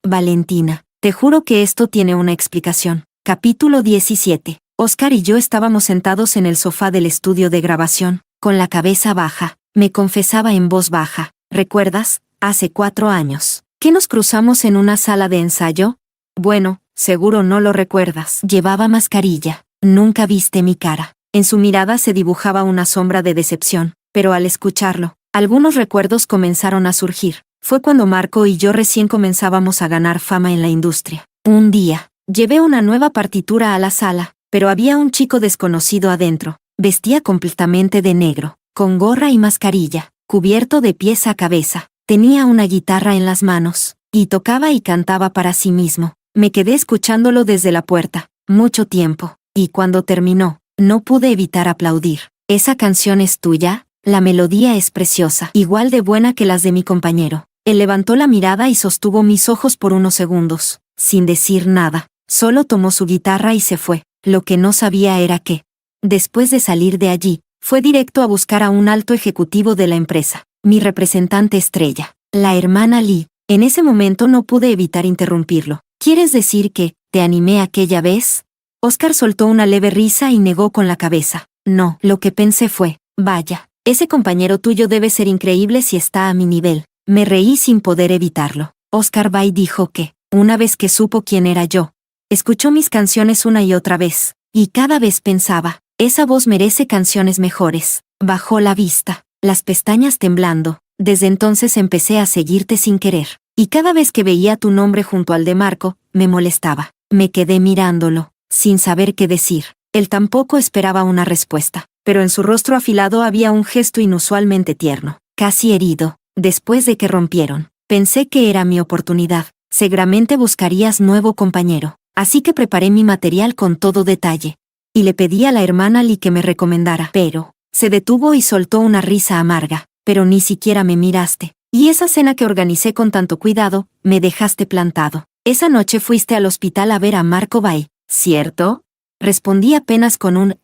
Valentina, te juro que esto tiene una explicación. Capítulo 17. Oscar y yo estábamos sentados en el sofá del estudio de grabación, con la cabeza baja. Me confesaba en voz baja. ¿Recuerdas? Hace 4 años. ¿Que nos cruzamos en una sala de ensayo? Bueno, seguro no lo recuerdas. Llevaba mascarilla. Nunca viste mi cara. En su mirada se dibujaba una sombra de decepción, pero al escucharlo, algunos recuerdos comenzaron a surgir. Fue cuando Marco y yo recién comenzábamos a ganar fama en la industria. Un día, llevé una nueva partitura a la sala, pero había un chico desconocido adentro. Vestía completamente de negro, con gorra y mascarilla, cubierto de pies a cabeza. Tenía una guitarra en las manos, y tocaba y cantaba para sí mismo. Me quedé escuchándolo desde la puerta, mucho tiempo, y cuando terminó, no pude evitar aplaudir. ¿Esa canción es tuya? La melodía es preciosa, igual de buena que las de mi compañero. Él levantó la mirada y sostuvo mis ojos por unos segundos, sin decir nada. Solo tomó su guitarra y se fue. Lo que no sabía era que, después de salir de allí, fue directo a buscar a un alto ejecutivo de la empresa, mi representante estrella. La hermana Lee. En ese momento no pude evitar interrumpirlo. ¿Quieres decir que te animé aquella vez? Oscar soltó una leve risa y negó con la cabeza. No, lo que pensé fue, vaya, ese compañero tuyo debe ser increíble si está a mi nivel. Me reí sin poder evitarlo. Oscar Bay dijo que, una vez que supo quién era yo, escuchó mis canciones una y otra vez, y cada vez pensaba, esa voz merece canciones mejores. Bajó la vista, las pestañas temblando. Desde entonces empecé a seguirte sin querer, y cada vez que veía tu nombre junto al de Marco, me molestaba. Me quedé mirándolo, sin saber qué decir. Él tampoco esperaba una respuesta, pero en su rostro afilado había un gesto inusualmente tierno, casi herido. Después de que rompieron, pensé que era mi oportunidad. Seguramente buscarías nuevo compañero, así que preparé mi material con todo detalle. Y le pedí a la hermana Lee que me recomendara, pero se detuvo y soltó una risa amarga. Pero ni siquiera me miraste. Y esa cena que organicé con tanto cuidado, me dejaste plantado. Esa noche fuiste al hospital a ver a Marco Bay, ¿cierto? Respondí apenas con un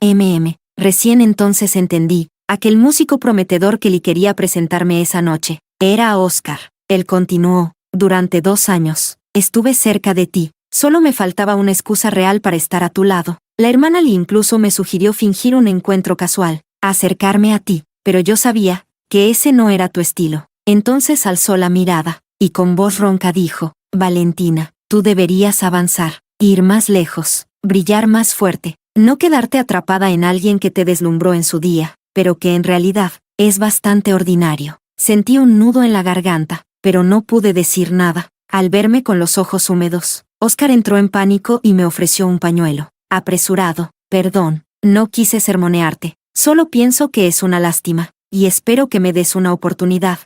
Recién entonces entendí, aquel músico prometedor que Lee quería presentarme esa noche. Era Oscar. Él continuó, durante 2 años, estuve cerca de ti. Solo me faltaba una excusa real para estar a tu lado. La hermana Lee incluso me sugirió fingir un encuentro casual, acercarme a ti, pero yo sabía que ese no era tu estilo. Entonces alzó la mirada, y con voz ronca dijo, Valentina, tú deberías avanzar, ir más lejos, brillar más fuerte, no quedarte atrapada en alguien que te deslumbró en su día, pero que en realidad es bastante ordinario. Sentí un nudo en la garganta, pero no pude decir nada. Al verme con los ojos húmedos, Oscar entró en pánico y me ofreció un pañuelo. Apresurado, perdón, no quise sermonearte, solo pienso que es una lástima. Y espero que me des una oportunidad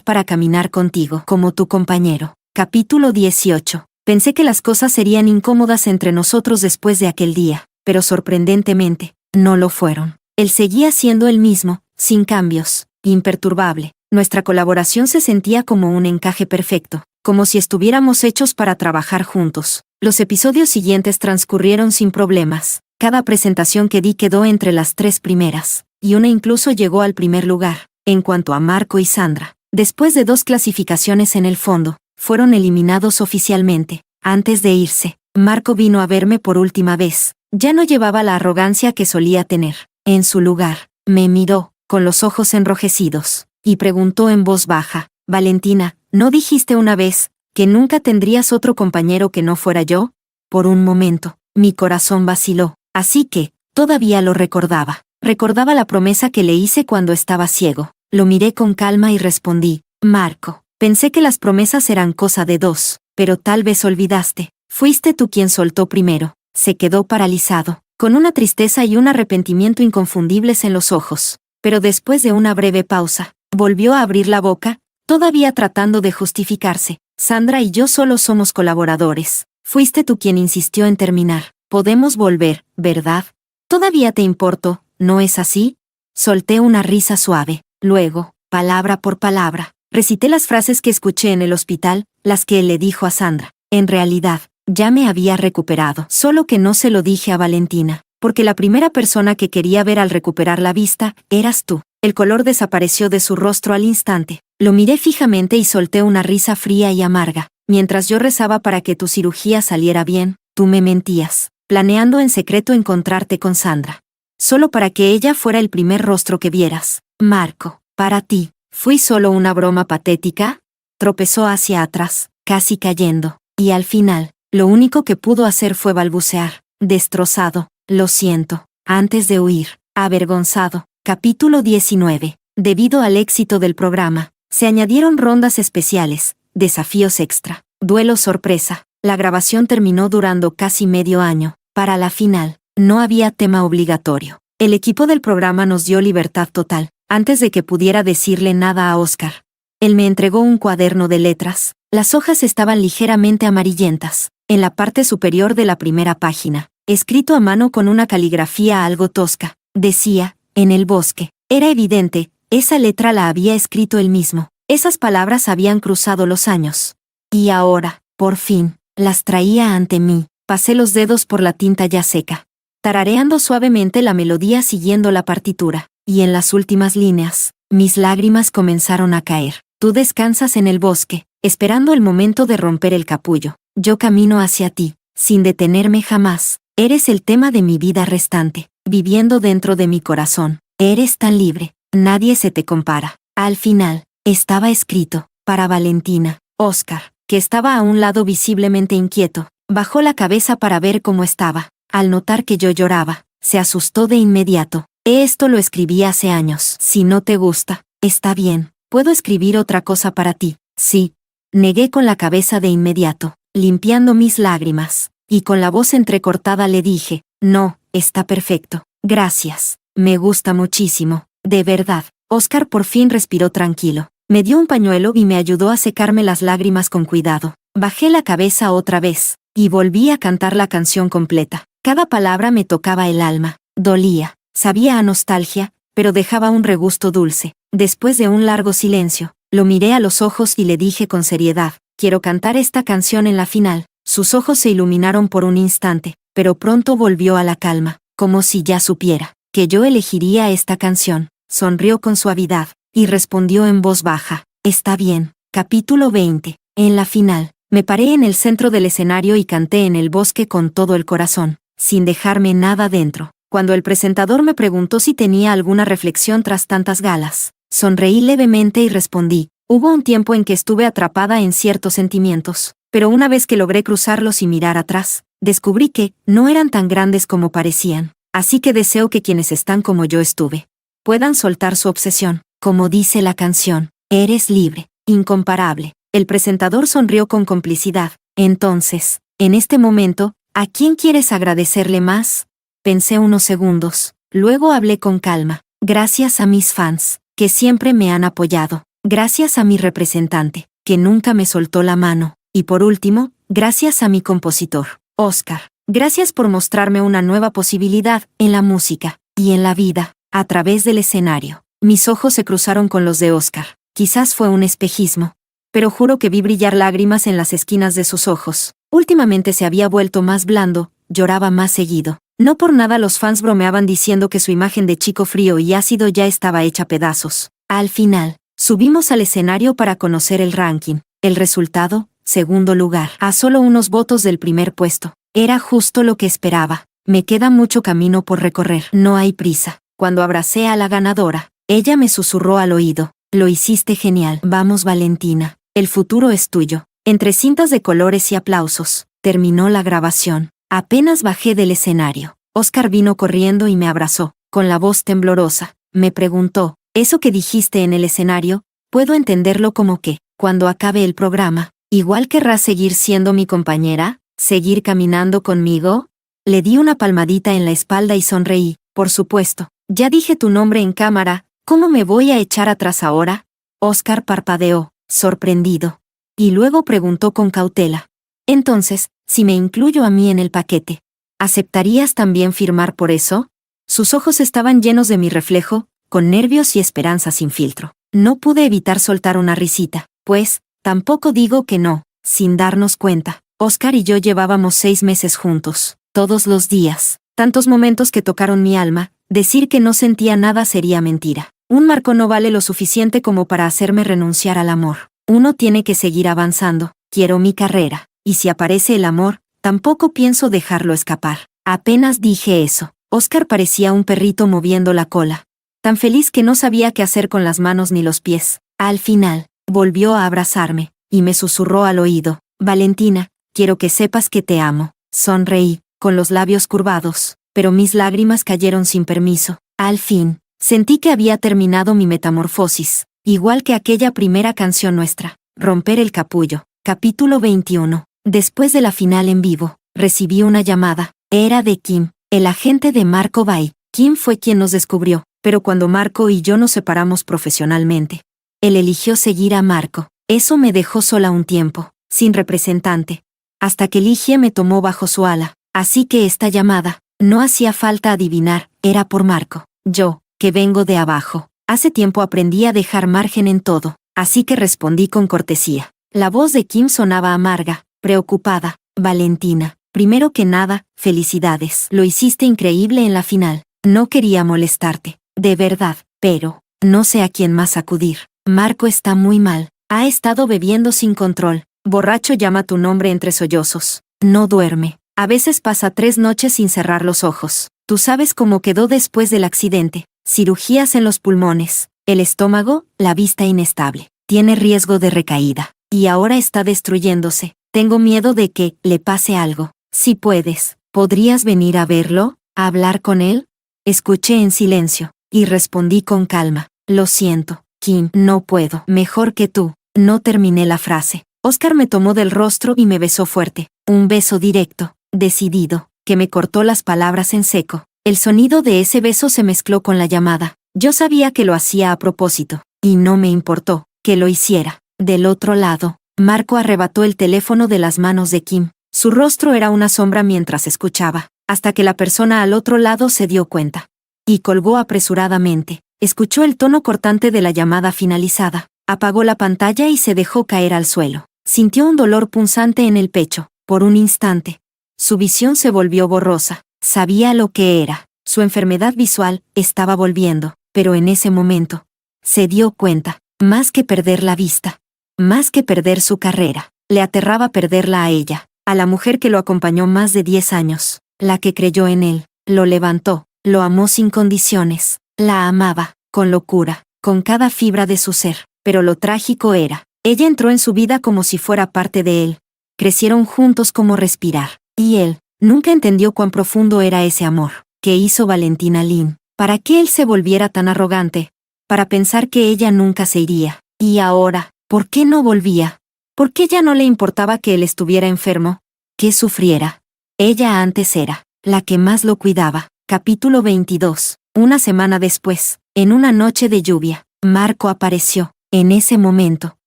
para caminar contigo como tu compañero. Capítulo 18. Pensé que las cosas serían incómodas entre nosotros después de aquel día, pero sorprendentemente, no lo fueron. Él seguía siendo el mismo, sin cambios, imperturbable. Nuestra colaboración se sentía como un encaje perfecto, como si estuviéramos hechos para trabajar juntos. Los episodios siguientes transcurrieron sin problemas. Cada presentación que di quedó entre las 3 primeras. Y una incluso llegó al primer lugar. En cuanto a Marco y Sandra, después de 2 clasificaciones en el fondo, fueron eliminados oficialmente. Antes de irse, Marco vino a verme por última vez. Ya no llevaba la arrogancia que solía tener. En su lugar, me miró, con los ojos enrojecidos, y preguntó en voz baja, Valentina, ¿no dijiste una vez que nunca tendrías otro compañero que no fuera yo? Por un momento, mi corazón vaciló, así que, todavía lo recordaba. Recordaba la promesa que le hice cuando estaba ciego. Lo miré con calma y respondí, Marco, pensé que las promesas eran cosa de 2, pero tal vez olvidaste. Fuiste tú quien soltó primero. Se quedó paralizado, con una tristeza y un arrepentimiento inconfundibles en los ojos. Pero después de una breve pausa, volvió a abrir la boca, todavía tratando de justificarse. Sandra y yo solo somos colaboradores. Fuiste tú quien insistió en terminar. Podemos volver, ¿verdad? Todavía te importo, ¿no es así? Solté una risa suave. Luego, palabra por palabra, recité las frases que escuché en el hospital, las que él le dijo a Sandra. En realidad, ya me había recuperado. Solo que no se lo dije a Valentina, porque la primera persona que quería ver al recuperar la vista, eras tú. El color desapareció de su rostro al instante. Lo miré fijamente y solté una risa fría y amarga. Mientras yo rezaba para que tu cirugía saliera bien, tú me mentías, planeando en secreto encontrarte con Sandra. Solo para que ella fuera el primer rostro que vieras. Marco, para ti, ¿fui solo una broma patética? Tropezó hacia atrás, casi cayendo, y al final, lo único que pudo hacer fue balbucear, destrozado, lo siento, antes de huir, avergonzado. Capítulo 19. Debido al éxito del programa, se añadieron rondas especiales, desafíos extra, duelo sorpresa. La grabación terminó durando casi medio año. Para la final, no había tema obligatorio. El equipo del programa nos dio libertad total, antes de que pudiera decirle nada a Oscar. Él me entregó un cuaderno de letras. Las hojas estaban ligeramente amarillentas. En la parte superior de la primera página, escrito a mano con una caligrafía algo tosca, decía, en el bosque. Era evidente, esa letra la había escrito él mismo. Esas palabras habían cruzado los años. Y ahora, por fin, las traía ante mí. Pasé los dedos por la tinta ya seca, tarareando suavemente la melodía siguiendo la partitura, y en las últimas líneas, mis lágrimas comenzaron a caer. Tú descansas en el bosque, esperando el momento de romper el capullo. Yo camino hacia ti, sin detenerme jamás. Eres el tema de mi vida restante, viviendo dentro de mi corazón. Eres tan libre, nadie se te compara. Al final, estaba escrito, para Valentina. Oscar, que estaba a un lado visiblemente inquieto, bajó la cabeza para ver cómo estaba. Al notar que yo lloraba, se asustó de inmediato. Esto lo escribí hace años. Si no te gusta, está bien. ¿Puedo escribir otra cosa para ti? Sí. Negué con la cabeza de inmediato, limpiando mis lágrimas, y con la voz entrecortada le dije, no, está perfecto. Gracias. Me gusta muchísimo. De verdad. Oscar por fin respiró tranquilo. Me dio un pañuelo y me ayudó a secarme las lágrimas con cuidado. Bajé la cabeza otra vez, y volví a cantar la canción completa. Cada palabra me tocaba el alma. Dolía. Sabía a nostalgia, pero dejaba un regusto dulce. Después de un largo silencio, lo miré a los ojos y le dije con seriedad, quiero cantar esta canción en la final. Sus ojos se iluminaron por un instante, pero pronto volvió a la calma, como si ya supiera que yo elegiría esta canción. Sonrió con suavidad, y respondió en voz baja, está bien. Capítulo 20. En la final, me paré en el centro del escenario y canté en el bosque con todo el corazón, sin dejarme nada dentro. Cuando el presentador me preguntó si tenía alguna reflexión tras tantas galas, sonreí levemente y respondí, hubo un tiempo en que estuve atrapada en ciertos sentimientos, pero una vez que logré cruzarlos y mirar atrás, descubrí que no eran tan grandes como parecían. Así que deseo que quienes están como yo estuve, puedan soltar su obsesión. Como dice la canción, eres libre, incomparable. El presentador sonrió con complicidad. Entonces, en este momento, ¿a quién quieres agradecerle más? Pensé unos segundos, luego hablé con calma. Gracias a mis fans, que siempre me han apoyado. Gracias a mi representante, que nunca me soltó la mano. Y por último, gracias a mi compositor, Oscar. Gracias por mostrarme una nueva posibilidad en la música y en la vida, a través del escenario. Mis ojos se cruzaron con los de Oscar. Quizás fue un espejismo, pero juro que vi brillar lágrimas en las esquinas de sus ojos. Últimamente se había vuelto más blando, lloraba más seguido. No por nada los fans bromeaban diciendo que su imagen de chico frío y ácido ya estaba hecha pedazos. Al final, subimos al escenario para conocer el ranking. El resultado, segundo lugar, a solo unos votos del primer puesto. Era justo lo que esperaba. Me queda mucho camino por recorrer. No hay prisa. Cuando abracé a la ganadora, ella me susurró al oído. Lo hiciste genial. Vamos, Valentina. El futuro es tuyo. Entre cintas de colores y aplausos, terminó la grabación. Apenas bajé del escenario, Oscar vino corriendo y me abrazó, con la voz temblorosa. Me preguntó, ¿eso que dijiste en el escenario, puedo entenderlo como que, cuando acabe el programa, igual querrás seguir siendo mi compañera? ¿Seguir caminando conmigo? Le di una palmadita en la espalda y sonreí. Por supuesto, ya dije tu nombre en cámara, ¿cómo me voy a echar atrás ahora? Oscar parpadeó, sorprendido. Y luego preguntó con cautela. Entonces, si me incluyo a mí en el paquete, ¿aceptarías también firmar por eso? Sus ojos estaban llenos de mi reflejo, con nervios y esperanza sin filtro. No pude evitar soltar una risita, pues, tampoco digo que no, sin darnos cuenta. Oscar y yo llevábamos 6 meses juntos, todos los días, tantos momentos que tocaron mi alma. Decir que no sentía nada sería mentira. Un marco no vale lo suficiente como para hacerme renunciar al amor. Uno tiene que seguir avanzando. Quiero mi carrera. Y si aparece el amor, tampoco pienso dejarlo escapar. Apenas dije eso, Oscar parecía un perrito moviendo la cola. Tan feliz que no sabía qué hacer con las manos ni los pies. Al final, volvió a abrazarme, y me susurró al oído. Valentina, quiero que sepas que te amo. Sonreí, con los labios curvados, pero mis lágrimas cayeron sin permiso. Al fin, sentí que había terminado mi metamorfosis, igual que aquella primera canción nuestra, Romper el capullo. Capítulo 21. Después de la final en vivo, recibí una llamada. Era de Kim, el agente de Marco Bay. Kim fue quien nos descubrió, pero cuando Marco y yo nos separamos profesionalmente, él eligió seguir a Marco. Eso me dejó sola un tiempo, sin representante, hasta que Ligie me tomó bajo su ala. Así que esta llamada, no hacía falta adivinar, era por Marco. Yo, que vengo de abajo, hace tiempo aprendí a dejar margen en todo, así que respondí con cortesía. La voz de Kim sonaba amarga, preocupada. Valentina, primero que nada, felicidades. Lo hiciste increíble en la final. No quería molestarte, de verdad, pero no sé a quién más acudir. Marco está muy mal. Ha estado bebiendo sin control. Borracho llama tu nombre entre sollozos. No duerme. A veces pasa 3 noches sin cerrar los ojos. Tú sabes cómo quedó después del accidente. Cirugías en los pulmones, el estómago, la vista inestable. Tiene riesgo de recaída. Y ahora está destruyéndose. Tengo miedo de que le pase algo. Si puedes, ¿podrías venir a verlo? ¿A hablar con él? Escuché en silencio. Y respondí con calma. Lo siento, Kim, no puedo. Mejor que tú. No terminé la frase. Oscar me tomó del rostro y me besó fuerte. Un beso directo, decidido, que me cortó las palabras en seco. El sonido de ese beso se mezcló con la llamada. Yo sabía que lo hacía a propósito. Y no me importó que lo hiciera. Del otro lado, Marco arrebató el teléfono de las manos de Kim. Su rostro era una sombra mientras escuchaba, hasta que la persona al otro lado se dio cuenta. Y colgó apresuradamente. Escuchó el tono cortante de la llamada finalizada. Apagó la pantalla y se dejó caer al suelo. Sintió un dolor punzante en el pecho. Por un instante, su visión se volvió borrosa. Sabía lo que era. Su enfermedad visual estaba volviendo, pero en ese momento, se dio cuenta, más que perder la vista, más que perder su carrera, le aterraba perderla a ella, a la mujer que lo acompañó más de 10 años, la que creyó en él, lo levantó, lo amó sin condiciones, la amaba, con locura, con cada fibra de su ser, pero lo trágico era, ella entró en su vida como si fuera parte de él, crecieron juntos como respirar, y él, nunca entendió cuán profundo era ese amor que hizo Valentina Lynn. ¿Para qué él se volviera tan arrogante? Para pensar que ella nunca se iría. Y ahora, ¿por qué no volvía? ¿Por qué ya no le importaba que él estuviera enfermo? Que sufriera. Ella antes era la que más lo cuidaba. Capítulo 22. Una semana después, en una noche de lluvia, Marco apareció. En ese momento,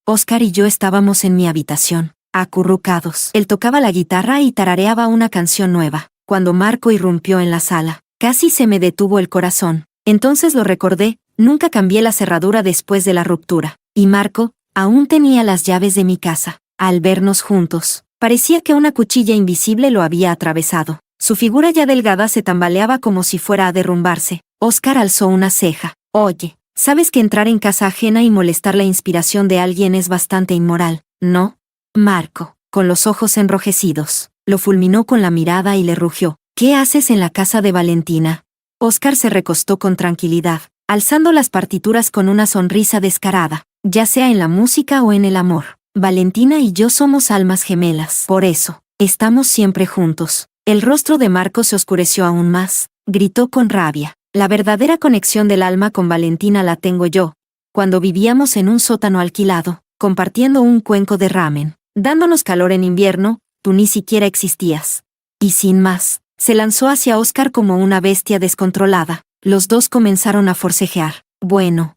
Oscar y yo estábamos en mi habitación, acurrucados. Él tocaba la guitarra y tarareaba una canción nueva. Cuando Marco irrumpió en la sala, casi se me detuvo el corazón. Entonces lo recordé, nunca cambié la cerradura después de la ruptura. Y Marco, aún tenía las llaves de mi casa. Al vernos juntos, parecía que una cuchilla invisible lo había atravesado. Su figura ya delgada se tambaleaba como si fuera a derrumbarse. Oscar alzó una ceja. Oye, sabes que entrar en casa ajena y molestar la inspiración de alguien es bastante inmoral, ¿no? Marco, con los ojos enrojecidos, lo fulminó con la mirada y le rugió. ¿Qué haces en la casa de Valentina? Oscar se recostó con tranquilidad, alzando las partituras con una sonrisa descarada, ya sea en la música o en el amor. Valentina y yo somos almas gemelas. Por eso, estamos siempre juntos. El rostro de Marco se oscureció aún más. Gritó con rabia. La verdadera conexión del alma con Valentina la tengo yo. Cuando vivíamos en un sótano alquilado, compartiendo un cuenco de ramen, dándonos calor en invierno, tú ni siquiera existías. Y sin más, se lanzó hacia Oscar como una bestia descontrolada. Los dos comenzaron a forcejear. Bueno,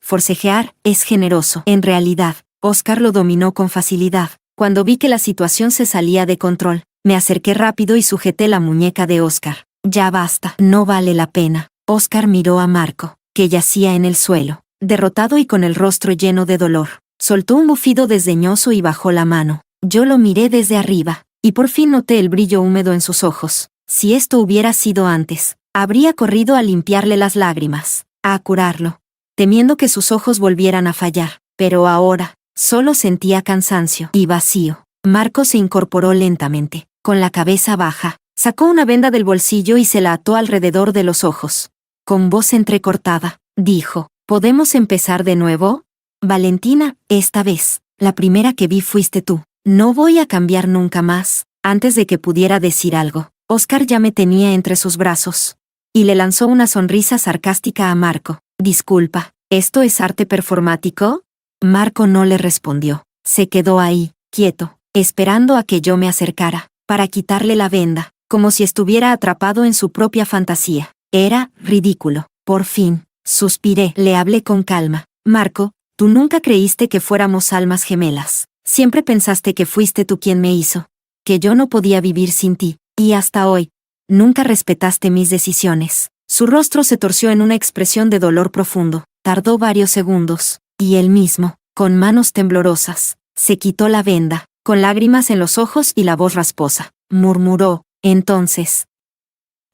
forcejear es generoso. En realidad, Oscar lo dominó con facilidad. Cuando vi que la situación se salía de control, me acerqué rápido y sujeté la muñeca de Oscar. Ya basta, no vale la pena. Oscar miró a Marco, que yacía en el suelo, derrotado y con el rostro lleno de dolor. Soltó un bufido desdeñoso y bajó la mano. Yo lo miré desde arriba, y por fin noté el brillo húmedo en sus ojos. Si esto hubiera sido antes, habría corrido a limpiarle las lágrimas, a curarlo, temiendo que sus ojos volvieran a fallar. Pero ahora, solo sentía cansancio y vacío. Marco se incorporó lentamente, con la cabeza baja, sacó una venda del bolsillo y se la ató alrededor de los ojos. Con voz entrecortada, dijo, ¿podemos empezar de nuevo? Valentina, esta vez, la primera que vi fuiste tú. No voy a cambiar nunca más. Antes de que pudiera decir algo, Oscar ya me tenía entre sus brazos. Y le lanzó una sonrisa sarcástica a Marco. Disculpa, ¿esto es arte performático? Marco no le respondió. Se quedó ahí, quieto, esperando a que yo me acercara, para quitarle la venda, como si estuviera atrapado en su propia fantasía. Era ridículo. Por fin, suspiré. Le hablé con calma. Marco, tú nunca creíste que fuéramos almas gemelas. Siempre pensaste que fuiste tú quien me hizo, que yo no podía vivir sin ti, y hasta hoy, nunca respetaste mis decisiones. Su rostro se torció en una expresión de dolor profundo. Tardó varios segundos, y él mismo, con manos temblorosas, se quitó la venda, con lágrimas en los ojos y la voz rasposa. Murmuró, entonces,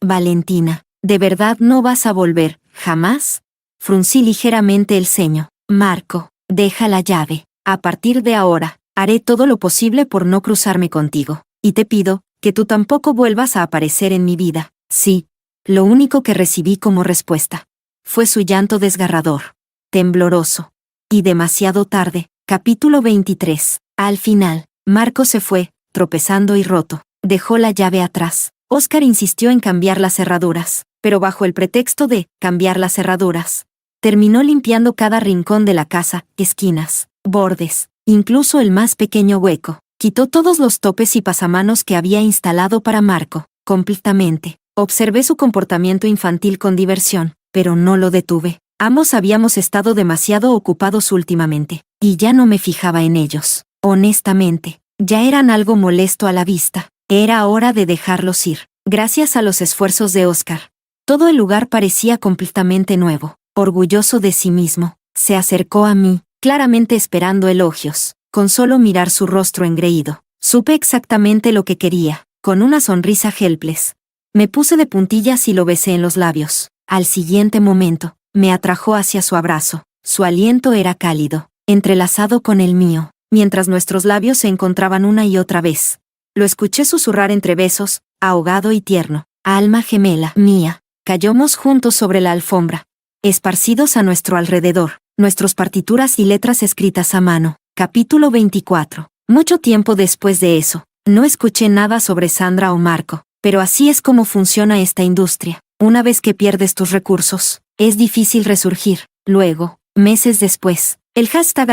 Valentina, ¿de verdad no vas a volver, jamás? Fruncí ligeramente el ceño. Marco, deja la llave. A partir de ahora, haré todo lo posible por no cruzarme contigo. Y te pido que tú tampoco vuelvas a aparecer en mi vida. Sí. Lo único que recibí como respuesta fue su llanto desgarrador, tembloroso. Y demasiado tarde. Capítulo 23. Al final, Marco se fue, tropezando y roto. Dejó la llave atrás. Óscar insistió en cambiar las cerraduras, pero bajo el pretexto de cambiar las cerraduras, terminó limpiando cada rincón de la casa, esquinas, bordes, incluso el más pequeño hueco. Quitó todos los topes y pasamanos que había instalado para Marco, completamente. Observé su comportamiento infantil con diversión, pero no lo detuve. Ambos habíamos estado demasiado ocupados últimamente, y ya no me fijaba en ellos. Honestamente, ya eran algo molesto a la vista. Era hora de dejarlos ir. Gracias a los esfuerzos de Óscar, todo el lugar parecía completamente nuevo. Orgulloso de sí mismo, se acercó a mí, claramente esperando elogios. Con solo mirar su rostro engreído, supe exactamente lo que quería. Con una sonrisa helpless, me puse de puntillas y lo besé en los labios. Al siguiente momento, me atrajo hacia su abrazo. Su aliento era cálido, entrelazado con el mío, mientras nuestros labios se encontraban una y otra vez. Lo escuché susurrar entre besos, ahogado y tierno. Alma gemela mía. Cayamos juntos sobre la alfombra, esparcidos a nuestro alrededor, nuestras partituras y letras escritas a mano. Capítulo 24. Mucho tiempo después de eso, no escuché nada sobre Sandra o Marco, pero así es como funciona esta industria. Una vez que pierdes tus recursos, es difícil resurgir. Luego, meses después, el hashtag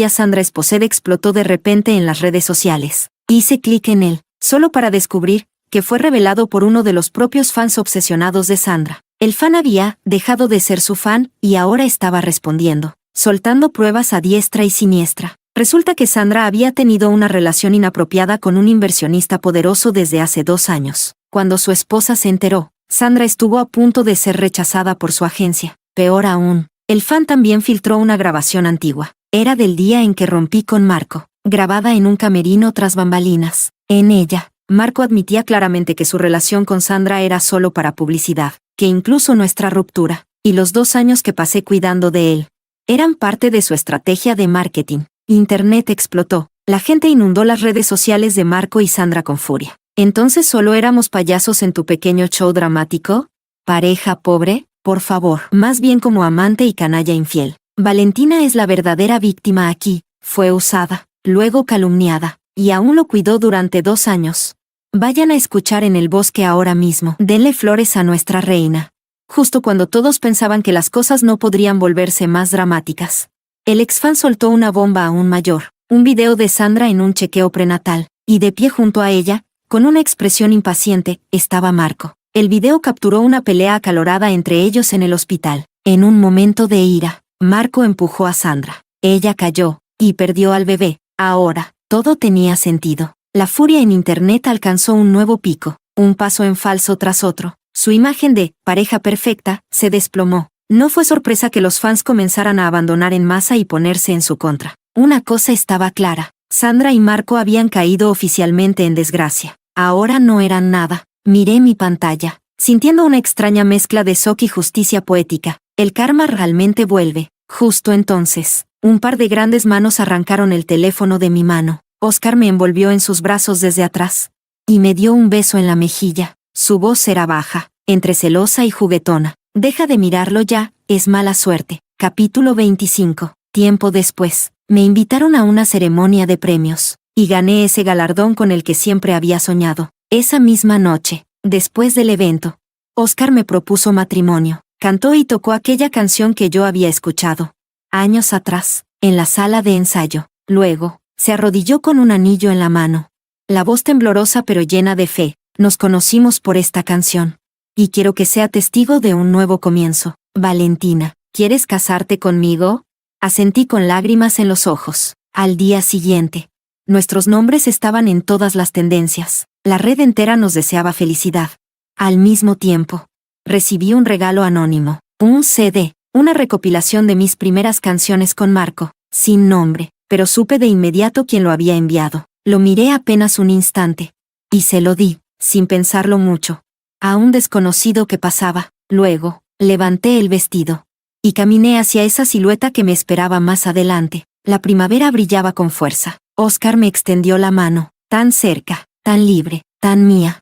#Sandra Esposed explotó de repente en las redes sociales. Hice clic en él, solo para descubrir que fue revelado por uno de los propios fans obsesionados de Sandra. El fan había dejado de ser su fan y ahora estaba respondiendo, soltando pruebas a diestra y siniestra. Resulta que Sandra había tenido una relación inapropiada con un inversionista poderoso desde hace 2 años. Cuando su esposa se enteró, Sandra estuvo a punto de ser rechazada por su agencia. Peor aún, el fan también filtró una grabación antigua. Era del día en que rompí con Marco, grabada en un camerino tras bambalinas. En ella, Marco admitía claramente que su relación con Sandra era solo para publicidad, que incluso nuestra ruptura, y los 2 años que pasé cuidando de él, eran parte de su estrategia de marketing. Internet explotó. La gente inundó las redes sociales de Marco y Sandra con furia. ¿Entonces solo éramos payasos en tu pequeño show dramático? ¿Pareja pobre? Por favor. Más bien como amante y canalla infiel. Valentina es la verdadera víctima aquí. Fue usada, luego calumniada, y aún lo cuidó durante 2 años. Vayan a escuchar En el bosque ahora mismo. Denle flores a nuestra reina. Justo cuando todos pensaban que las cosas no podrían volverse más dramáticas, el exfan soltó una bomba aún mayor, un video de Sandra en un chequeo prenatal, y de pie junto a ella, con una expresión impaciente, estaba Marco. El video capturó una pelea acalorada entre ellos en el hospital. En un momento de ira, Marco empujó a Sandra. Ella cayó, y perdió al bebé. Ahora, todo tenía sentido. La furia en Internet alcanzó un nuevo pico, un paso en falso tras otro. Su imagen de pareja perfecta se desplomó. No fue sorpresa que los fans comenzaran a abandonar en masa y ponerse en su contra. Una cosa estaba clara. Sandra y Marco habían caído oficialmente en desgracia. Ahora no eran nada. Miré mi pantalla, sintiendo una extraña mezcla de shock y justicia poética. El karma realmente vuelve. Justo entonces, un par de grandes manos arrancaron el teléfono de mi mano. Óscar me envolvió en sus brazos desde atrás y me dio un beso en la mejilla. Su voz era baja, entre celosa y juguetona. Deja de mirarlo ya, es mala suerte. Capítulo 25. Tiempo después, me invitaron a una ceremonia de premios, y gané ese galardón con el que siempre había soñado. Esa misma noche, después del evento, Óscar me propuso matrimonio. Cantó y tocó aquella canción que yo había escuchado años atrás, en la sala de ensayo. Luego, se arrodilló con un anillo en la mano. La voz temblorosa pero llena de fe. Nos conocimos por esta canción. Y quiero que sea testigo de un nuevo comienzo. Valentina, ¿quieres casarte conmigo? Asentí con lágrimas en los ojos. Al día siguiente, nuestros nombres estaban en todas las tendencias. La red entera nos deseaba felicidad. Al mismo tiempo, recibí un regalo anónimo. Un CD, una recopilación de mis primeras canciones con Marco, sin nombre, pero supe de inmediato quién lo había enviado. Lo miré apenas un instante. Y se lo di, sin pensarlo mucho, a un desconocido que pasaba. Luego, levanté el vestido. y caminé hacia esa silueta que me esperaba más adelante. La primavera brillaba con fuerza. Oscar me extendió la mano, tan cerca, tan libre, tan mía.